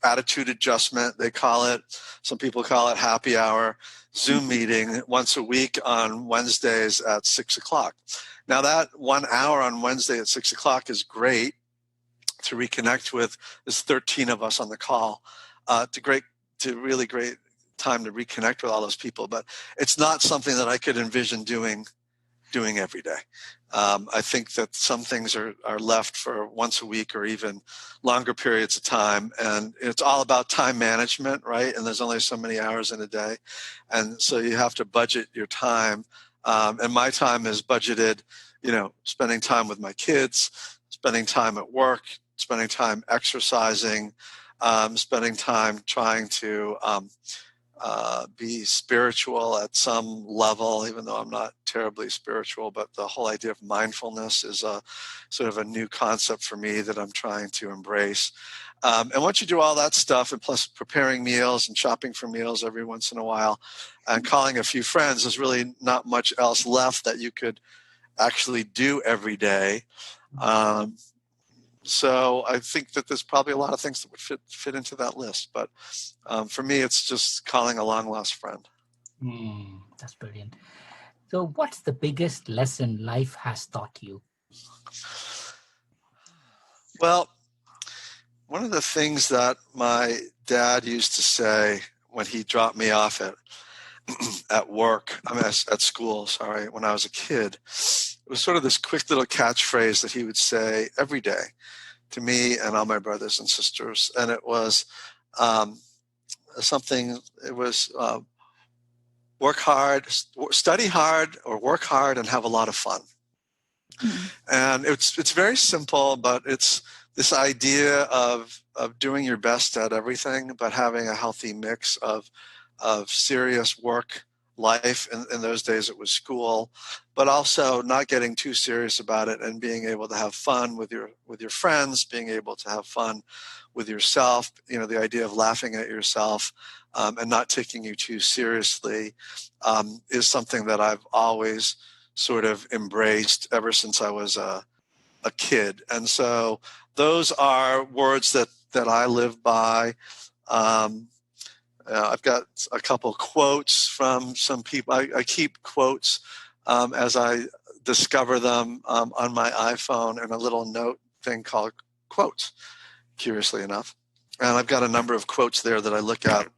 attitude adjustment, they call it. Some people call it happy hour Zoom meeting once a week on Wednesdays at 6:00. Now that 1 hour on Wednesday at 6:00 is great to reconnect with. There's 13 of us on the call. Really great time to reconnect with all those people, but it's not something that I could envision doing every day. I think that some things are left for once a week or even longer periods of time. And it's all about time management, right? And there's only so many hours in a day. And so you have to budget your time. And my time is budgeted, spending time with my kids, spending time at work, spending time exercising, spending time trying to be spiritual at some level, even though I'm not terribly spiritual. But the whole idea of mindfulness is a sort of a new concept for me that I'm trying to embrace. And once you do all that stuff, and plus preparing meals and shopping for meals every once in a while and calling a few friends, there's really not much else left that you could actually do every day. So I think that there's probably a lot of things that would fit into that list. But for me, it's just calling a long lost friend. That's brilliant. So what's the biggest lesson life has taught you? Well, one of the things that my dad used to say when he dropped me off at school, when I was a kid, it was sort of this quick little catchphrase that he would say every day to me and all my brothers and sisters. And it was work hard, study hard, or work hard and have a lot of fun. Mm-hmm. And it's very simple, but it's this idea of doing your best at everything, but having a healthy mix of serious work life. In those days it was school, but also not getting too serious about it and being able to have fun with your friends, being able to have fun with yourself, the idea of laughing at yourself and not taking you too seriously is something that I've always sort of embraced ever since I was a kid. And so those are words that I live by. I've got a couple quotes from some people. I keep quotes as I discover them on my iPhone in a little note thing called quotes, curiously enough. And I've got a number of quotes there that I look at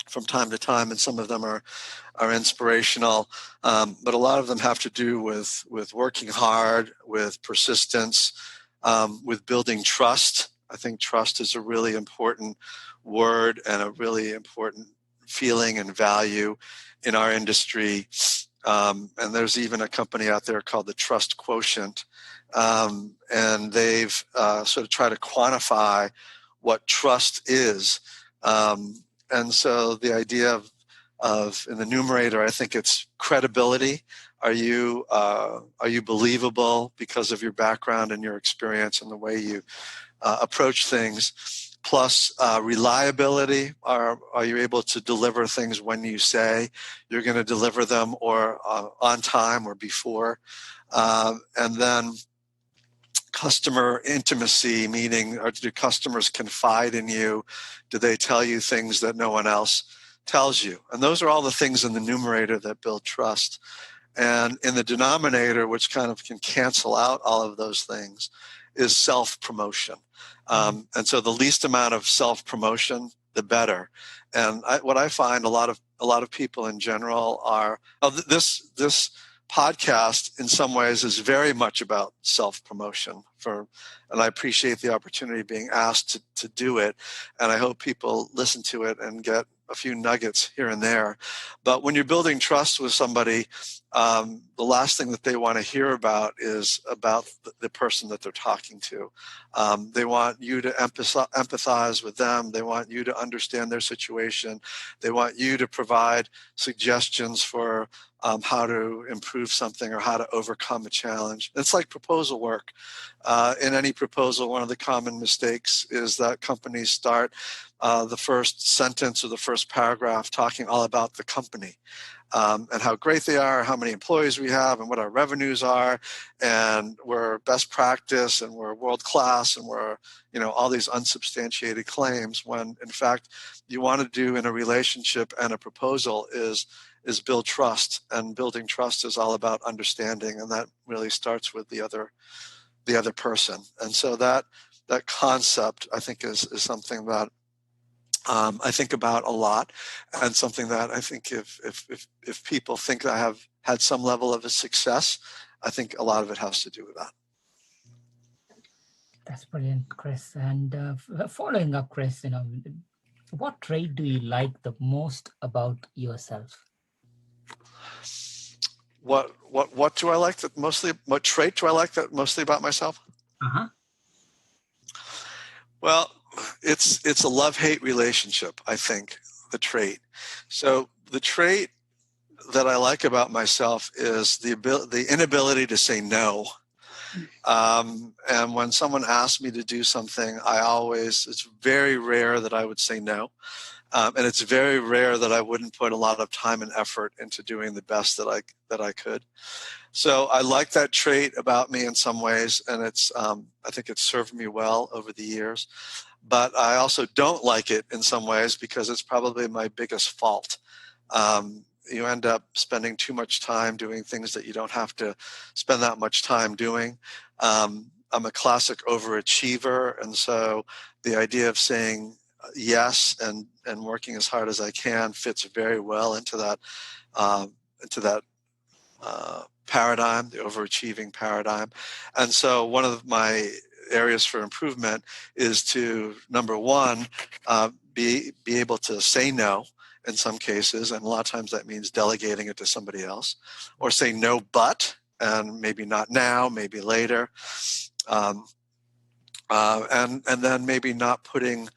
from time to time, and some of them are inspirational, but a lot of them have to do with working hard, with persistence, with building trust. I think trust is a really important word and a really important feeling and value in our industry. And there's even a company out there called the Trust Quotient. And they've sort of tried to quantify what trust is. And so the idea of in the numerator, I think it's credibility. Are you believable because of your background and your experience and the way you approach things? Plus reliability. Are you able to deliver things when you say you're going to deliver them, or on time or before? And then customer intimacy, meaning do customers confide in you? Do they tell you things that no one else tells you? And those are all the things in the numerator that build trust. And in the denominator, which kind of can cancel out all of those things, is self-promotion. And so the least amount of self-promotion, the better. And what I find a lot of people in general are, this podcast in some ways is very much about self-promotion and I appreciate the opportunity of being asked to do it. And I hope people listen to it and get a few nuggets here and there. But when you're building trust with somebody, the last thing that they want to hear about is about the person that they're talking to. They want you to empathize with them. They want you to understand their situation. They want you to provide suggestions for how to improve something or how to overcome a challenge. It's like proposal work. In any proposal, one of the common mistakes is that companies start the first sentence or the first paragraph talking all about the company. And how great they are, how many employees we have, and what our revenues are, and we're best practice, and we're world class, and we're, all these unsubstantiated claims, when in fact you want to do in a relationship and a proposal is build trust, and building trust is all about understanding, and that really starts with the other person. And so that concept, I think, is something that I think about a lot, and something that I think if people think I have had some level of a success, I think a lot of it has to do with that. That's brilliant, Chris. And following up, Chris, what trait do you like the most about yourself? What do I like that mostly? What trait do I like that mostly about myself? Well, it's a love-hate relationship, I think, the trait. So the trait that I like about myself is the inability to say no. And when someone asks me to do something, it's very rare that I would say no. And it's very rare that I wouldn't put a lot of time and effort into doing the best that I could. So I like that trait about me in some ways, and I think it's served me well over the years. But I also don't like it in some ways because it's probably my biggest fault. You end up spending too much time doing things that you don't have to spend that much time doing. I'm a classic overachiever, and so the idea of saying yes and working as hard as I can fits very well into that paradigm, the overachieving paradigm. And so one of my areas for improvement is to, number one, be able to say no in some cases, and a lot of times that means delegating it to somebody else, or say no but, and maybe not now, maybe later, and then maybe not putting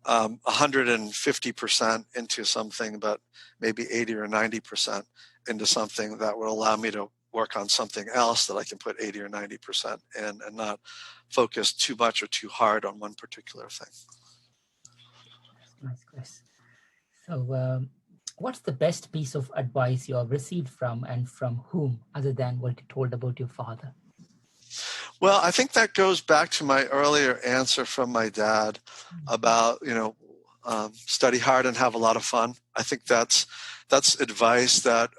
150% into something, but maybe 80 or 90% into something that will allow me to work on something else that I can put 80 or 90% in, and not focus too much or too hard on one particular thing. Nice, Chris. So what's the best piece of advice you have received from, and from whom, other than what you told about your father? Well, I think that goes back to my earlier answer from my dad about, study hard and have a lot of fun. I think that's advice that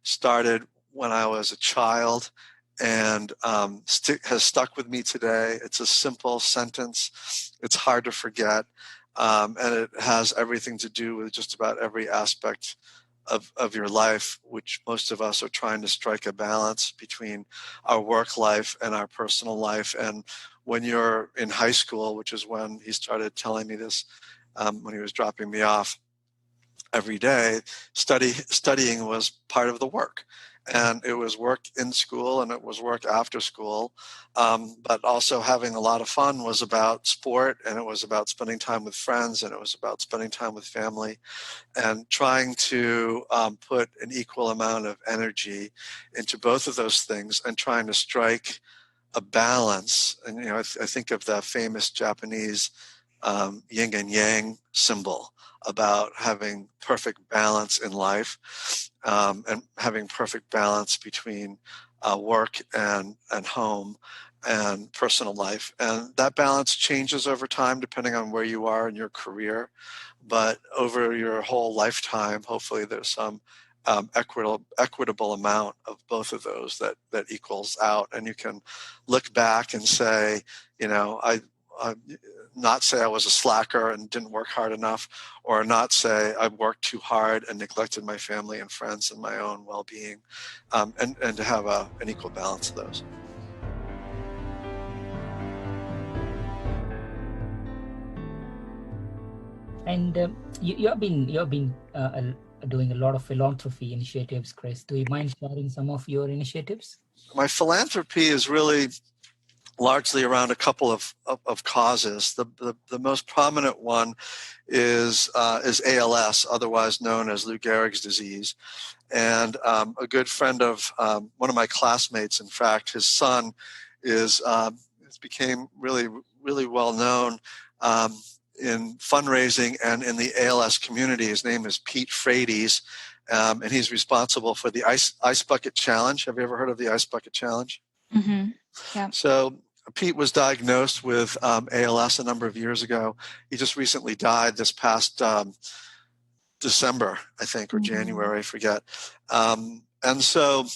started when I was a child and has stuck with me today. It's a simple sentence. It's hard to forget. And it has everything to do with just about every aspect of your life, which most of us are trying to strike a balance between our work life and our personal life. And when you're in high school, which is when he started telling me this, when he was dropping me off every day, studying was part of the work. And it was work in school and it was work after school. But also having a lot of fun was about sport, and it was about spending time with friends, and it was about spending time with family, and trying to put an equal amount of energy into both of those things and trying to strike a balance. And, I think of the famous Japanese yin and yang symbol about having perfect balance in life, and having perfect balance between work and home and personal life. And that balance changes over time depending on where you are in your career. But over your whole lifetime, hopefully there's some equitable amount of both of those that equals out. And you can look back and say, I not say I was a slacker and didn't work hard enough, or not say I worked too hard and neglected my family and friends and my own well-being, and to have an equal balance of those. And you've been doing a lot of philanthropy initiatives, Chris. Do you mind sharing some of your initiatives? My philanthropy is really largely around a couple of causes. The most prominent one is ALS, otherwise known as Lou Gehrig's disease. And a good friend of one of my classmates, in fact, his son became really well known in fundraising and in the ALS community. His name is Pete Frates, and he's responsible for the Ice Bucket Challenge. Have you ever heard of the Ice Bucket Challenge? Mm-hmm. Yeah. So Pete was diagnosed with ALS a number of years ago. He just recently died this past December, I think, or January, I forget. And so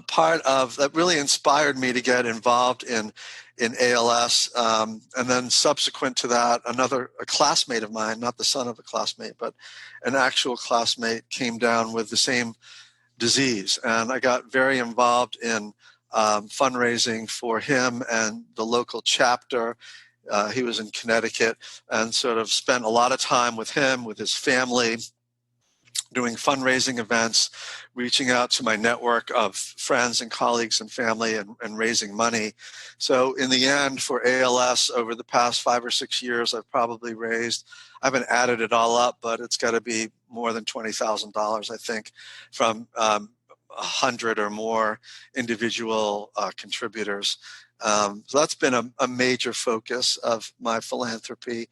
part of that really inspired me to get involved in ALS. And then subsequent to that, a classmate of mine, not the son of a classmate, but an actual classmate, came down with the same disease. And I got very involved in fundraising for him and the local chapter. He was in Connecticut, and sort of spent a lot of time with him, with his family, doing fundraising events, reaching out to my network of friends and colleagues and family, and raising money. So in the end, for ALS, over the past 5 or 6 years, I've probably raised, I haven't added it all up, but it's got to be more than $20,000, I think, from 100 or more individual contributors. So that's been a major focus of my philanthropy.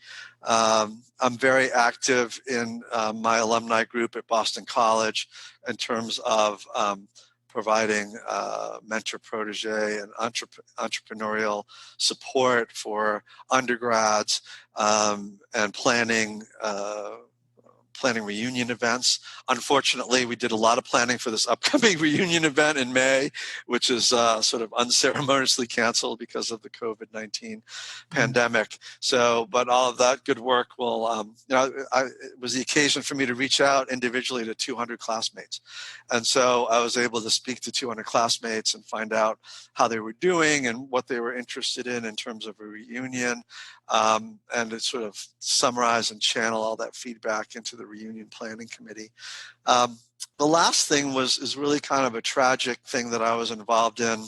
I'm very active in my alumni group at Boston College in terms of providing mentor protege and entrepreneurial support for undergrads, and planning reunion events. Unfortunately, we did a lot of planning for this upcoming reunion event in May, which is sort of unceremoniously canceled because of the COVID-19 pandemic. So, but all of that good work will, it was the occasion for me to reach out individually to 200 classmates. And so I was able to speak to 200 classmates and find out how they were doing and what they were interested in terms of a reunion, and to sort of summarize and channel all that feedback into the reunion planning committee. The last thing is really kind of a tragic thing that I was involved in.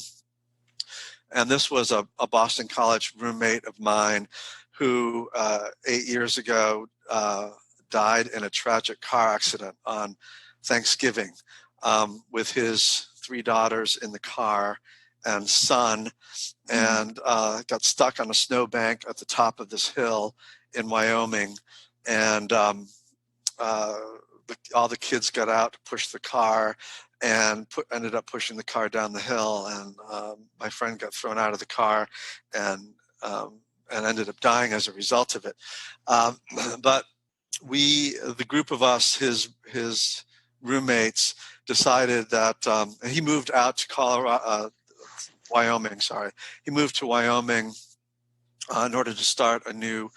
And this was a Boston College roommate of mine who 8 years ago died in a tragic car accident on Thanksgiving, with his 3 daughters in the car and son, and got stuck on a snowbank at the top of this hill in Wyoming. And all the kids got out to push the car and ended up pushing the car down the hill. And my friend got thrown out of the car and ended up dying as a result of it. But the group of us, his roommates, decided that he moved out to Wyoming. He moved to Wyoming in order to start a new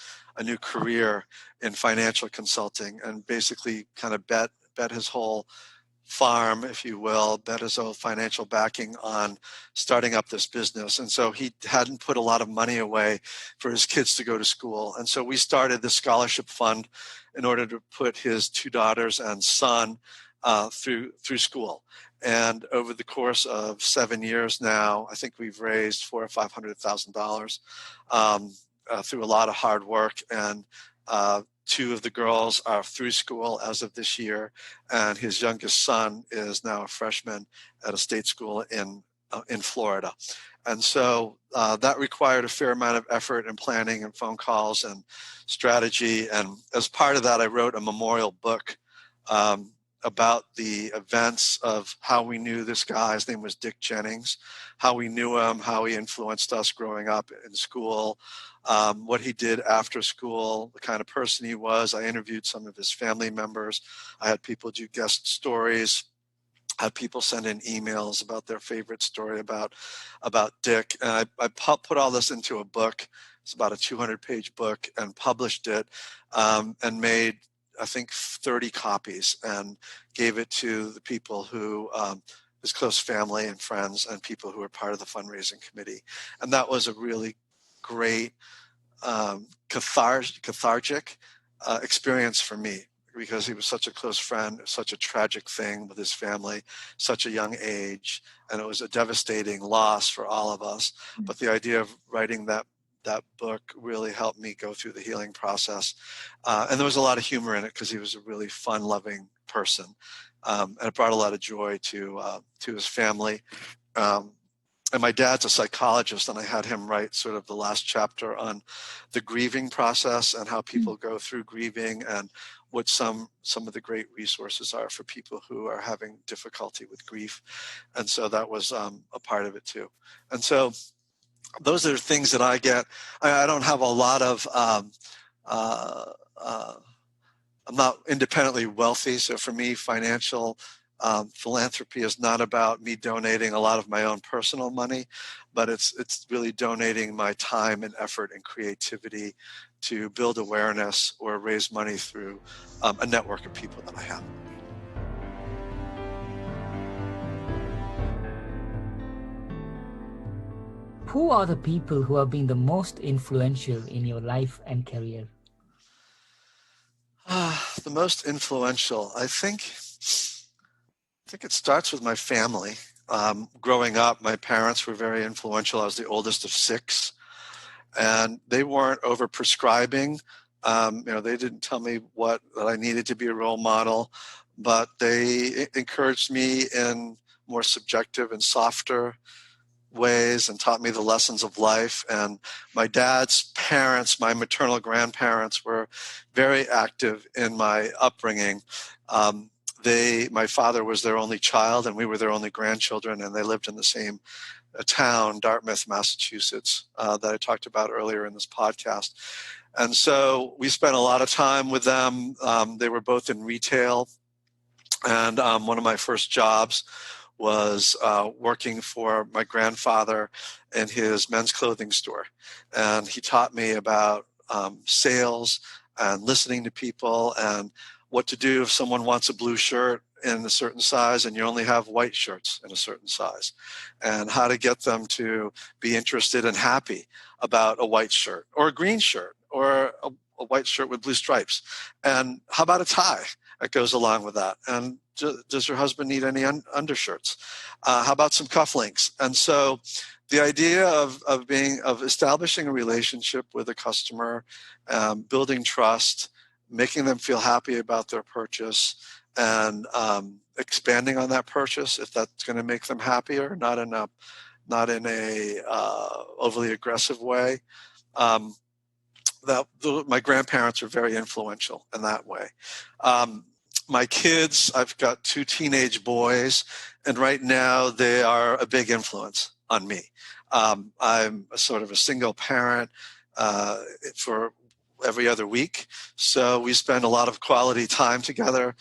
career in financial consulting, and basically kind of bet his whole farm, if you will, bet his whole financial backing on starting up this business. And so he hadn't put a lot of money away for his kids to go to school. And so we started the scholarship fund in order to put his 2 daughters and son through school. And over the course of 7 years now, I think we've raised $400,000 or $500,000 through a lot of hard work. And 2 of the girls are through school as of this year, and his youngest son is now a freshman at a state school in Florida. And so that required a fair amount of effort and planning and phone calls and strategy. And as part of that, I wrote a memorial book about the events of how we knew this guy. His name was Dick Jennings, how we knew him, how he influenced us growing up in school, what he did after school, the kind of person he was. I interviewed some of his family members. I had people do guest stories. I had people send in emails about their favorite story about Dick. And I put all this into a book. It's about a 200-page book, and published it, and made, I think, 30 copies, and gave it to the people who, his close family and friends and people who were part of the fundraising committee. And that was a really great cathartic experience for me, because he was such a close friend, such a tragic thing with his family, such a young age, and it was a devastating loss for all of us. But the idea of writing that book really helped me go through the healing process. And there was a lot of humor in it because he was a really fun-loving person. And it brought a lot of joy to his family. And my dad's a psychologist, and I had him write sort of the last chapter on the grieving process and how people go through grieving, and what some of the great resources are for people who are having difficulty with grief. And so that was a part of it too. And so those are things that I get. I don't have a lot of, I'm not independently wealthy. So for me, financial philanthropy is not about me donating a lot of my own personal money, but it's really donating my time and effort and creativity to build awareness or raise money through a network of people that I have. Who are the people who have been the most influential in your life and career? The most influential, I think it starts with my family. Growing up, my parents were very influential. I was the oldest of 6, and they weren't over-prescribing. They didn't tell me that I needed to be a role model, but they encouraged me in more subjective and softer ways and taught me the lessons of life. And my dad's parents, my maternal grandparents, were very active in my upbringing. My father was their only child, and we were their only grandchildren, and they lived in the same town, Dartmouth, Massachusetts, that I talked about earlier in this podcast. And so we spent a lot of time with them. They were both in retail, and one of my first jobs was working for my grandfather in his men's clothing store. And he taught me about sales and listening to people, and what to do if someone wants a blue shirt in a certain size and you only have white shirts in a certain size, and how to get them to be interested and happy about a white shirt or a green shirt or a white shirt with blue stripes. And how about a tie that goes along with that? And does your husband need any undershirts? How about some cufflinks? And so the idea of establishing a relationship with a customer, building trust, making them feel happy about their purchase, and expanding on that purchase if that's going to make them happier, not in a overly aggressive way. My grandparents are very influential in that way. My kids, I've got 2 teenage boys, and right now they are a big influence on me. I'm sort of a single parent for every other week. So we spend a lot of quality time together,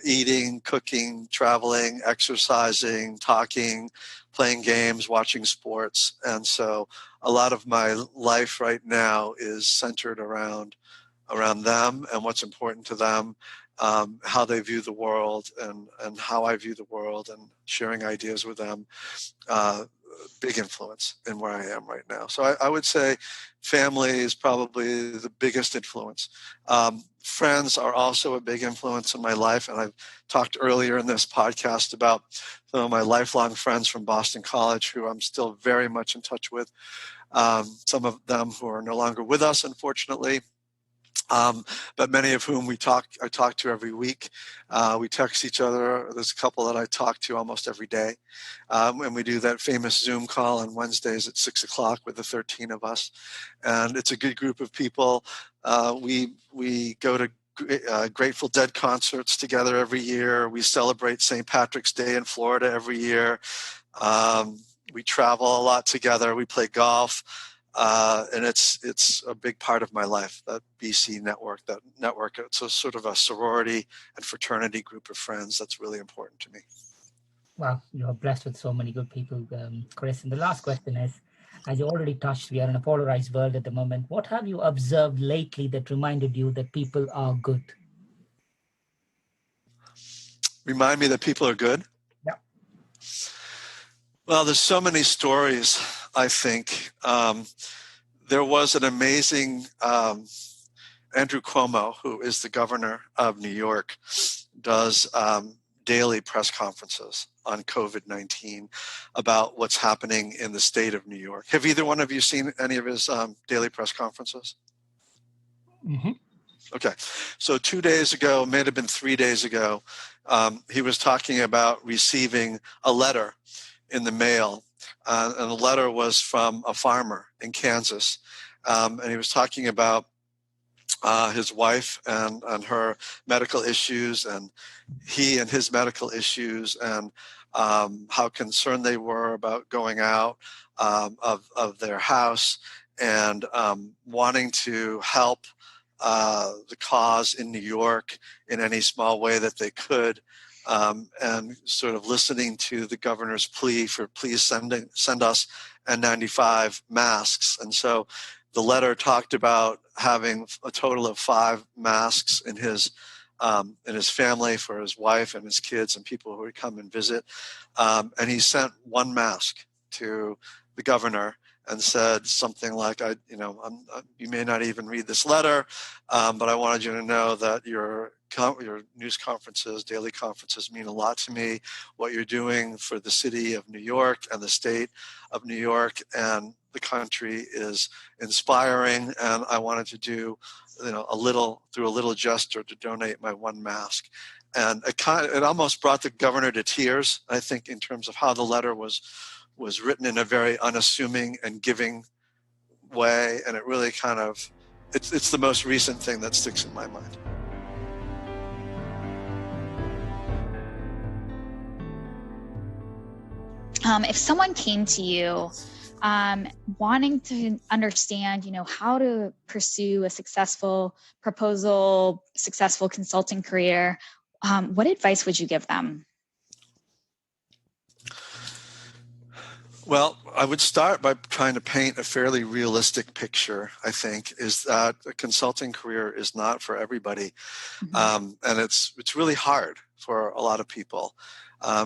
eating, cooking, traveling, exercising, talking, playing games, watching sports. And so a lot of my life right now is centered around them and what's important to them, how they view the world and how I view the world, and sharing ideas with them. Big influence in where I am right now. So I would say family is probably the biggest influence. Friends are also a big influence in my life. And I've talked earlier in this podcast about some of my lifelong friends from Boston College who I'm still very much in touch with. Some of them who are no longer with us, unfortunately. But many of whom I talk to every week. We text each other. There's a couple that I talk to almost every day. And we do that famous Zoom call on Wednesdays at 6:00 with the 13 of us. And it's a good group of people. We go to Grateful Dead concerts together every year. We celebrate St. Patrick's Day in Florida every year. We travel a lot together. We play golf. And it's a big part of my life, that BC network, It's a sort of a sorority and fraternity group of friends that's really important to me. Wow, you're blessed with so many good people, Chris. And the last question is, as you already touched, we are in a polarized world at the moment. What have you observed lately that reminded you that people are good? Remind me that people are good? Yeah. Well, there's so many stories, I think. There was an amazing Andrew Cuomo, who is the governor of New York, does daily press conferences on COVID-19 about what's happening in the state of New York. Have either one of you seen any of his daily press conferences? Mm-hmm. Okay, so 2 days ago, may have been 3 days ago, he was talking about receiving a letter in the mail, and the letter was from a farmer in Kansas, and he was talking about his wife and her medical issues, and he and his medical issues, and how concerned they were about going out of their house, and wanting to help the cause in New York in any small way that they could, and sort of listening to the governor's plea for please send us N95 masks. And so the letter talked about having a total of 5 masks in his family for his wife and his kids and people who would come and visit. And he sent 1 mask to the governor and said something like, you may not even read this letter, but I wanted you to know that your news conferences, daily conferences mean a lot to me. What you're doing for the city of New York and the state of New York and the country is inspiring, and I wanted to do a little gesture to donate my 1 mask. And it almost brought the governor to tears, I think, in terms of how the letter was written in a very unassuming and giving way, and it really it's the most recent thing that sticks in my mind. If someone came to you wanting to understand, how to pursue a successful proposal, successful consulting career, what advice would you give them? Well, I would start by trying to paint a fairly realistic picture, I think, is that a consulting career is not for everybody. Mm-hmm. And it's really hard for a lot of people.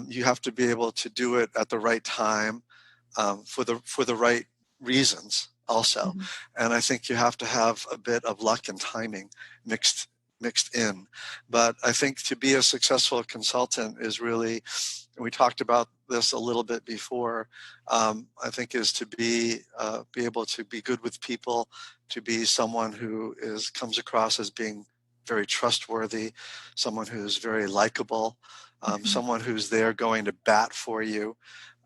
You have to be able to do it at the right time, for the right reasons also. Mm-hmm. And I think you have to have a bit of luck and timing mixed in. But I think to be a successful consultant is really, we talked about this a little bit before, I think is to be able to be good with people, to be someone who comes across as being very trustworthy, someone who's very likable, mm-hmm. someone who's there going to bat for you.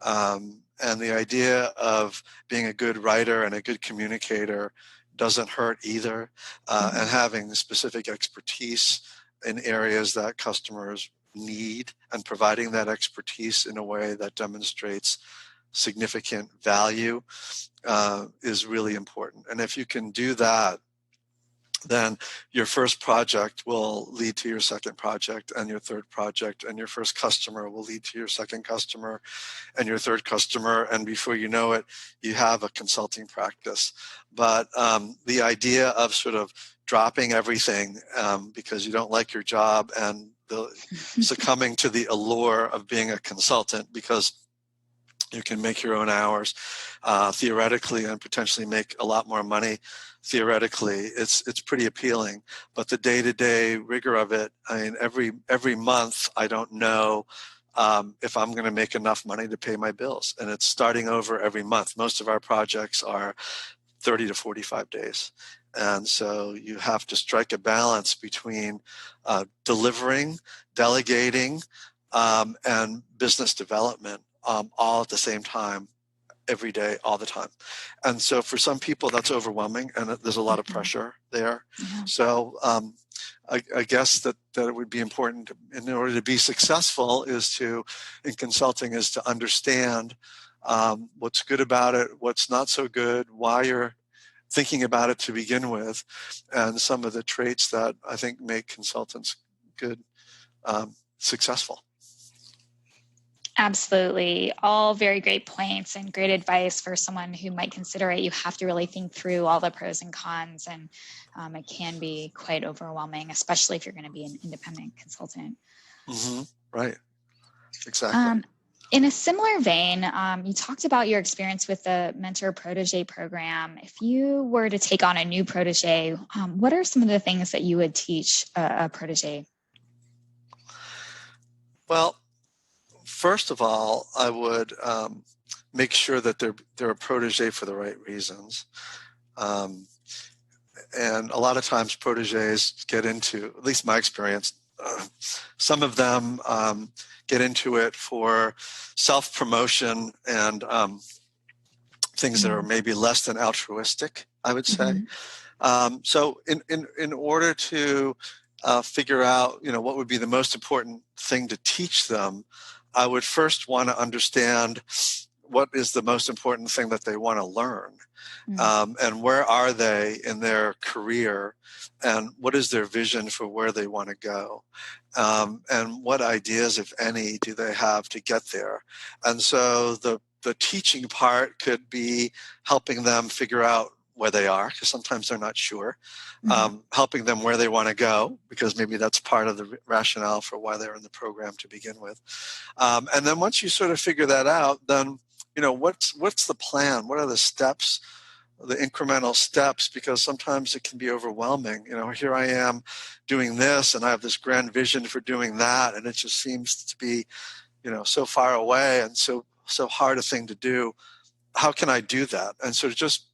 And the idea of being a good writer and a good communicator doesn't hurt either, mm-hmm. and having specific expertise in areas that customers need and providing that expertise in a way that demonstrates significant value is really important. And if you can do that, then your first project will lead to your second project and your third project, and your first customer will lead to your second customer and your third customer. And before you know it, you have a consulting practice. But the idea of sort of dropping everything because you don't like your job and succumbing to the allure of being a consultant because you can make your own hours theoretically and potentially make a lot more money theoretically, it's pretty appealing. But the day-to-day rigor of it, I mean, every month I don't know if I'm going to make enough money to pay my bills, and it's starting over every month. Most of our projects are 30 to 45 days. And so you have to strike a balance between delivering, delegating, and business development all at the same time, every day, all the time. And so for some people that's overwhelming, and there's a lot of pressure there. Yeah. So I guess that it would be important in order to be successful in consulting is to understand what's good about it, what's not so good, why you're thinking about it to begin with, and some of the traits that I think make consultants good, successful. Absolutely. All very great points and great advice for someone who might consider it. You have to really think through all the pros and cons, and it can be quite overwhelming, especially if you're going to be an independent consultant. Mm-hmm. Right. Exactly. In a similar vein, you talked about your experience with the mentor protege program. If you were to take on a new protege, what are some of the things that you would teach a protege? Well, first of all, I would make sure that they're a protege for the right reasons. And a lot of times proteges get into, at least my experience, some of them get into it for self-promotion and things that are maybe less than altruistic, I would say. So in order to figure out, what would be the most important thing to teach them, I would first want to understand what is the most important thing that they want to learn. And where are they in their career, and what is their vision for where they want to go, and what ideas, if any, do they have to get there. And so the teaching part could be helping them figure out where they are, because sometimes they're not sure, helping them where they want to go, because maybe that's part of the rationale for why they're in the program to begin with. And then once you sort of figure that out, then what's the plan? What are the steps, the incremental steps? Because sometimes it can be overwhelming. Here I am doing this, and I have this grand vision for doing that, and it just seems to be, so far away and so hard a thing to do. How can I do that? And so just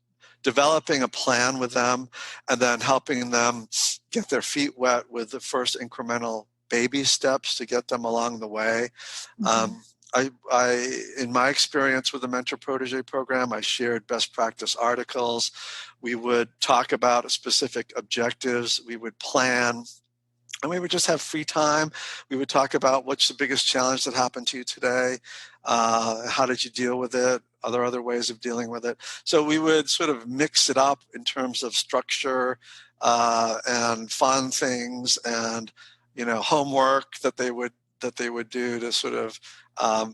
developing a plan with them, and then helping them get their feet wet with the first incremental baby steps to get them along the way. I, in my experience with the Mentor Protege program, I shared best practice articles. We would talk about specific objectives. We would plan, and we would just have free time. We would talk about what's the biggest challenge that happened to you today. How did you deal with it? Are there other ways of dealing with it? So we would sort of mix it up in terms of structure and fun things, and homework that they would do to sort of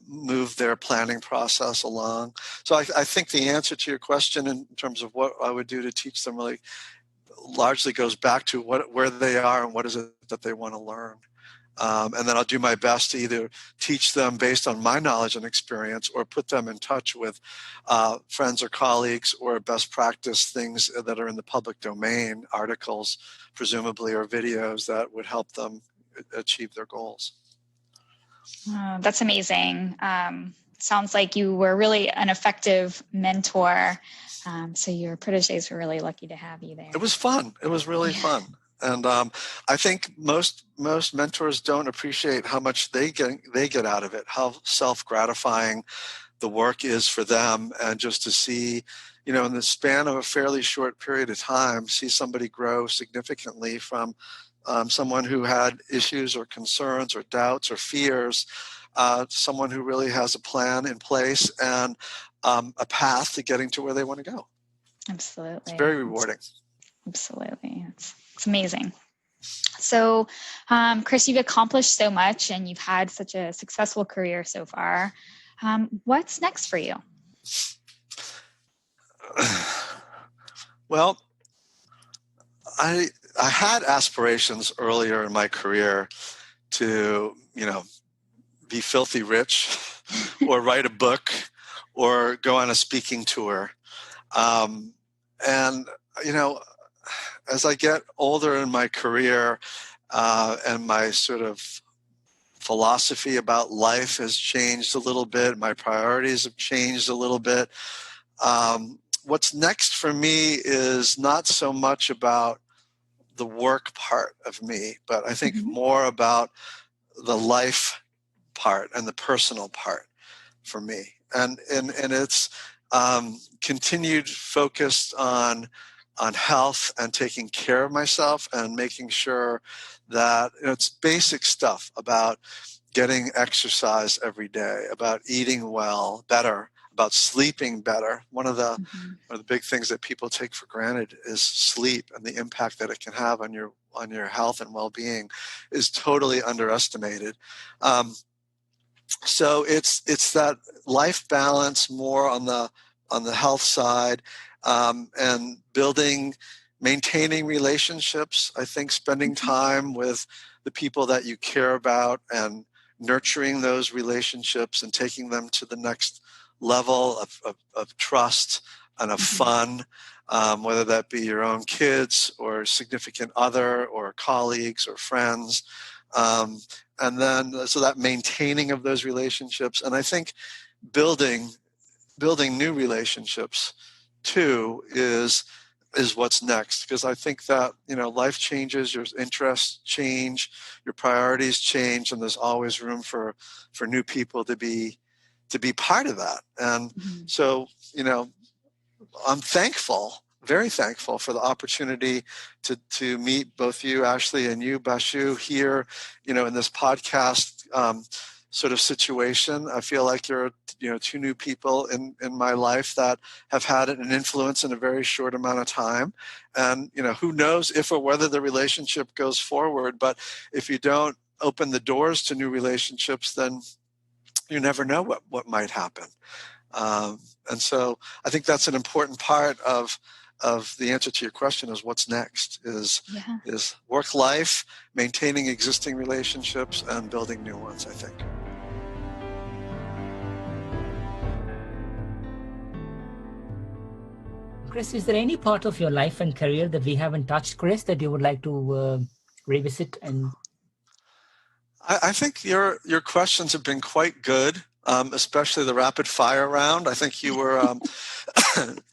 move their planning process along. So I think the answer to your question in terms of what I would do to teach them really largely goes back to where they are and what is it that they want to learn. And then I'll do my best to either teach them based on my knowledge and experience, or put them in touch with friends or colleagues, or best practice things that are in the public domain, articles presumably, or videos that would help them achieve their goals. That's amazing. Sounds like you were really an effective mentor. So your proteges were really lucky to have you there. It was fun. It was really fun. And I think most mentors don't appreciate how much they get out of it, how self-gratifying the work is for them. And just to see, in the span of a fairly short period of time, see somebody grow significantly from someone who had issues or concerns or doubts or fears, someone who really has a plan in place and a path to getting to where they want to go. Absolutely. It's very rewarding. Absolutely. It's amazing. So, Chris, you've accomplished so much and you've had such a successful career so far. What's next for you? Well, I had aspirations earlier in my career to, be filthy rich or write a book or go on a speaking tour. And, as I get older in my career and my sort of philosophy about life has changed a little bit, my priorities have changed a little bit. What's next for me is not so much about the work part of me, but I think more about the life part and the personal part for me. And it's continued focused on health and taking care of myself and making sure that it's basic stuff about getting exercise every day, about eating well, better, about sleeping better. One of the big things that people take for granted is sleep, and the impact that it can have on your health and well-being is totally underestimated. So it's that life balance more on the health side, and maintaining relationships. I think spending time with the people that you care about and nurturing those relationships and taking them to the next level of trust and of fun, whether that be your own kids or significant other or colleagues or friends. And then, so that maintaining of those relationships. And I think building new relationships too is what's next, because I think that, life changes, your interests change, your priorities change, and there's always room for new people to be part of that. And so, I'm very thankful for the opportunity to meet both you, Ashley, and you, Bashu, here, in this podcast sort of situation. I feel like you're, two new people in my life that have had an influence in a very short amount of time. And, who knows if or whether the relationship goes forward. But if you don't open the doors to new relationships, then you never know what might happen. And so I think that's an important part of the answer to your question is what's next is work life, maintaining existing relationships, and building new ones, I think. Chris, is there any part of your life and career that we haven't touched, Chris, that you would like to revisit? And I think your questions have been quite good, especially the rapid fire round. I think you were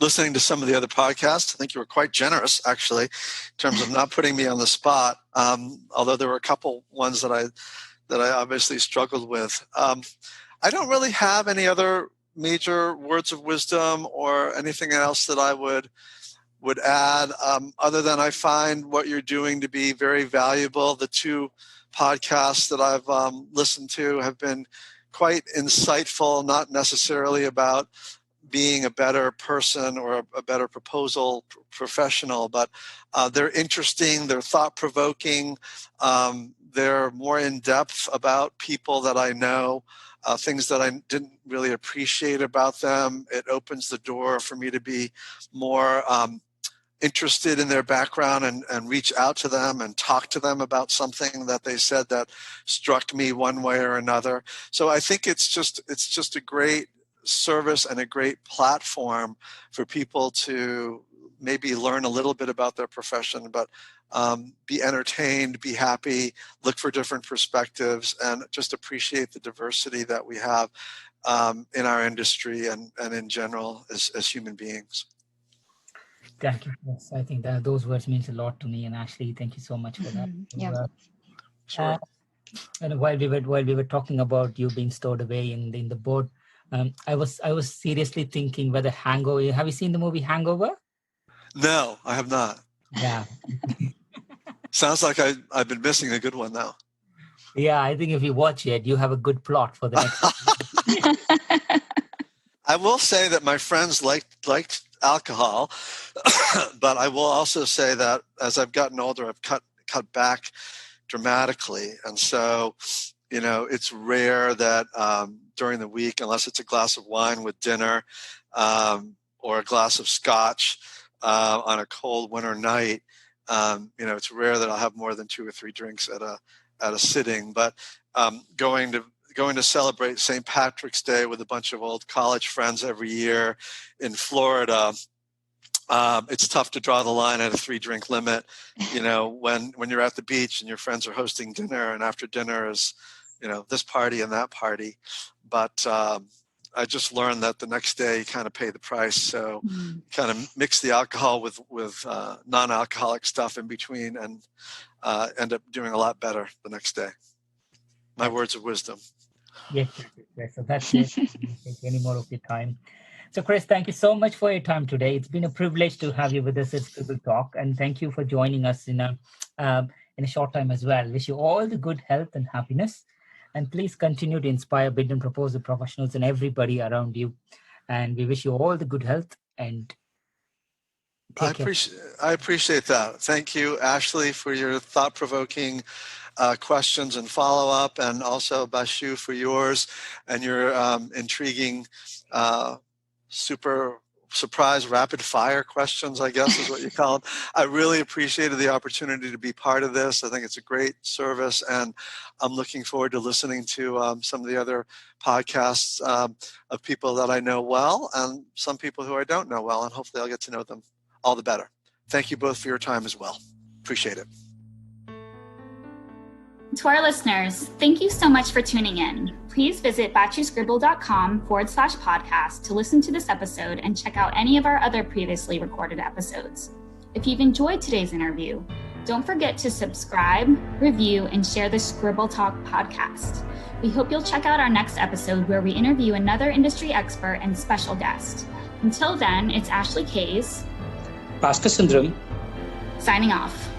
listening to some of the other podcasts. I think you were quite generous, actually, in terms of not putting me on the spot. Although there were a couple ones that I obviously struggled with. I don't really have any other major words of wisdom or anything else that I would add, other than I find what you're doing to be very valuable. The two podcasts that I've listened to have been quite insightful, not necessarily about being a better person or a better proposal professional, but they're interesting, they're thought-provoking, they're more in-depth about people that I know, things that I didn't really appreciate about them. It opens the door for me to be more interested in their background and reach out to them and talk to them about something that they said that struck me one way or another. So I think it's just a great service and a great platform for people to maybe learn a little bit about their profession, but be entertained, be happy, look for different perspectives, and just appreciate the diversity that we have in our industry and in general as human beings. Thank you. Yes, I think that those words means a lot to me. And Ashley, thank you so much for that. Sure. And while we were talking about you being stored away in the board, I was seriously thinking whether Hangover. Have you seen the movie Hangover? No, I have not. Yeah. Sounds like I've been missing a good one now. Yeah, I think if you watch it, you have a good plot for the next. I will say that my friends liked alcohol, but I will also say that as I've gotten older, I've cut back dramatically, and so it's rare that during the week, unless it's a glass of wine with dinner or a glass of scotch on a cold winter night, it's rare that I'll have more than 2 or 3 drinks at a sitting. But going to celebrate St. Patrick's Day with a bunch of old college friends every year in Florida, it's tough to draw the line at a 3-drink limit, when you're at the beach and your friends are hosting dinner, and after dinner is, this party and that party. But I just learned that the next day you kind of pay the price. So kind of mix the alcohol with non-alcoholic stuff in between and end up doing a lot better the next day. My words of wisdom. Yes. So that's it. I don't take any more of your time. So Chris, thank you so much for your time today. It's been a privilege to have you with us at Scribble Talk, and thank you for joining us in a short time as well. Wish you all the good health and happiness, and please continue to inspire bid and proposal professionals and everybody around you. And we wish you all the good health and take care. I appreciate that. Thank you, Ashley, for your thought-provoking questions and follow-up, and also Bashu for yours and your intriguing, super surprise rapid fire questions, I guess is what you call them. I really appreciated the opportunity to be part of this. I think it's a great service, and I'm looking forward to listening to some of the other podcasts of people that I know well and some people who I don't know well, and hopefully I'll get to know them all the better. Thank you both for your time as well. Appreciate it. To our listeners, thank you so much for tuning in. Please visit batchyscribble.com/podcast to listen to this episode and check out any of our other previously recorded episodes. If you've enjoyed today's interview, don't forget to subscribe, review, and share the Scribble Talk podcast. We hope you'll check out our next episode where we interview another industry expert and special guest. Until then, it's Ashley Kays, Bhaskar Sundaram, signing off.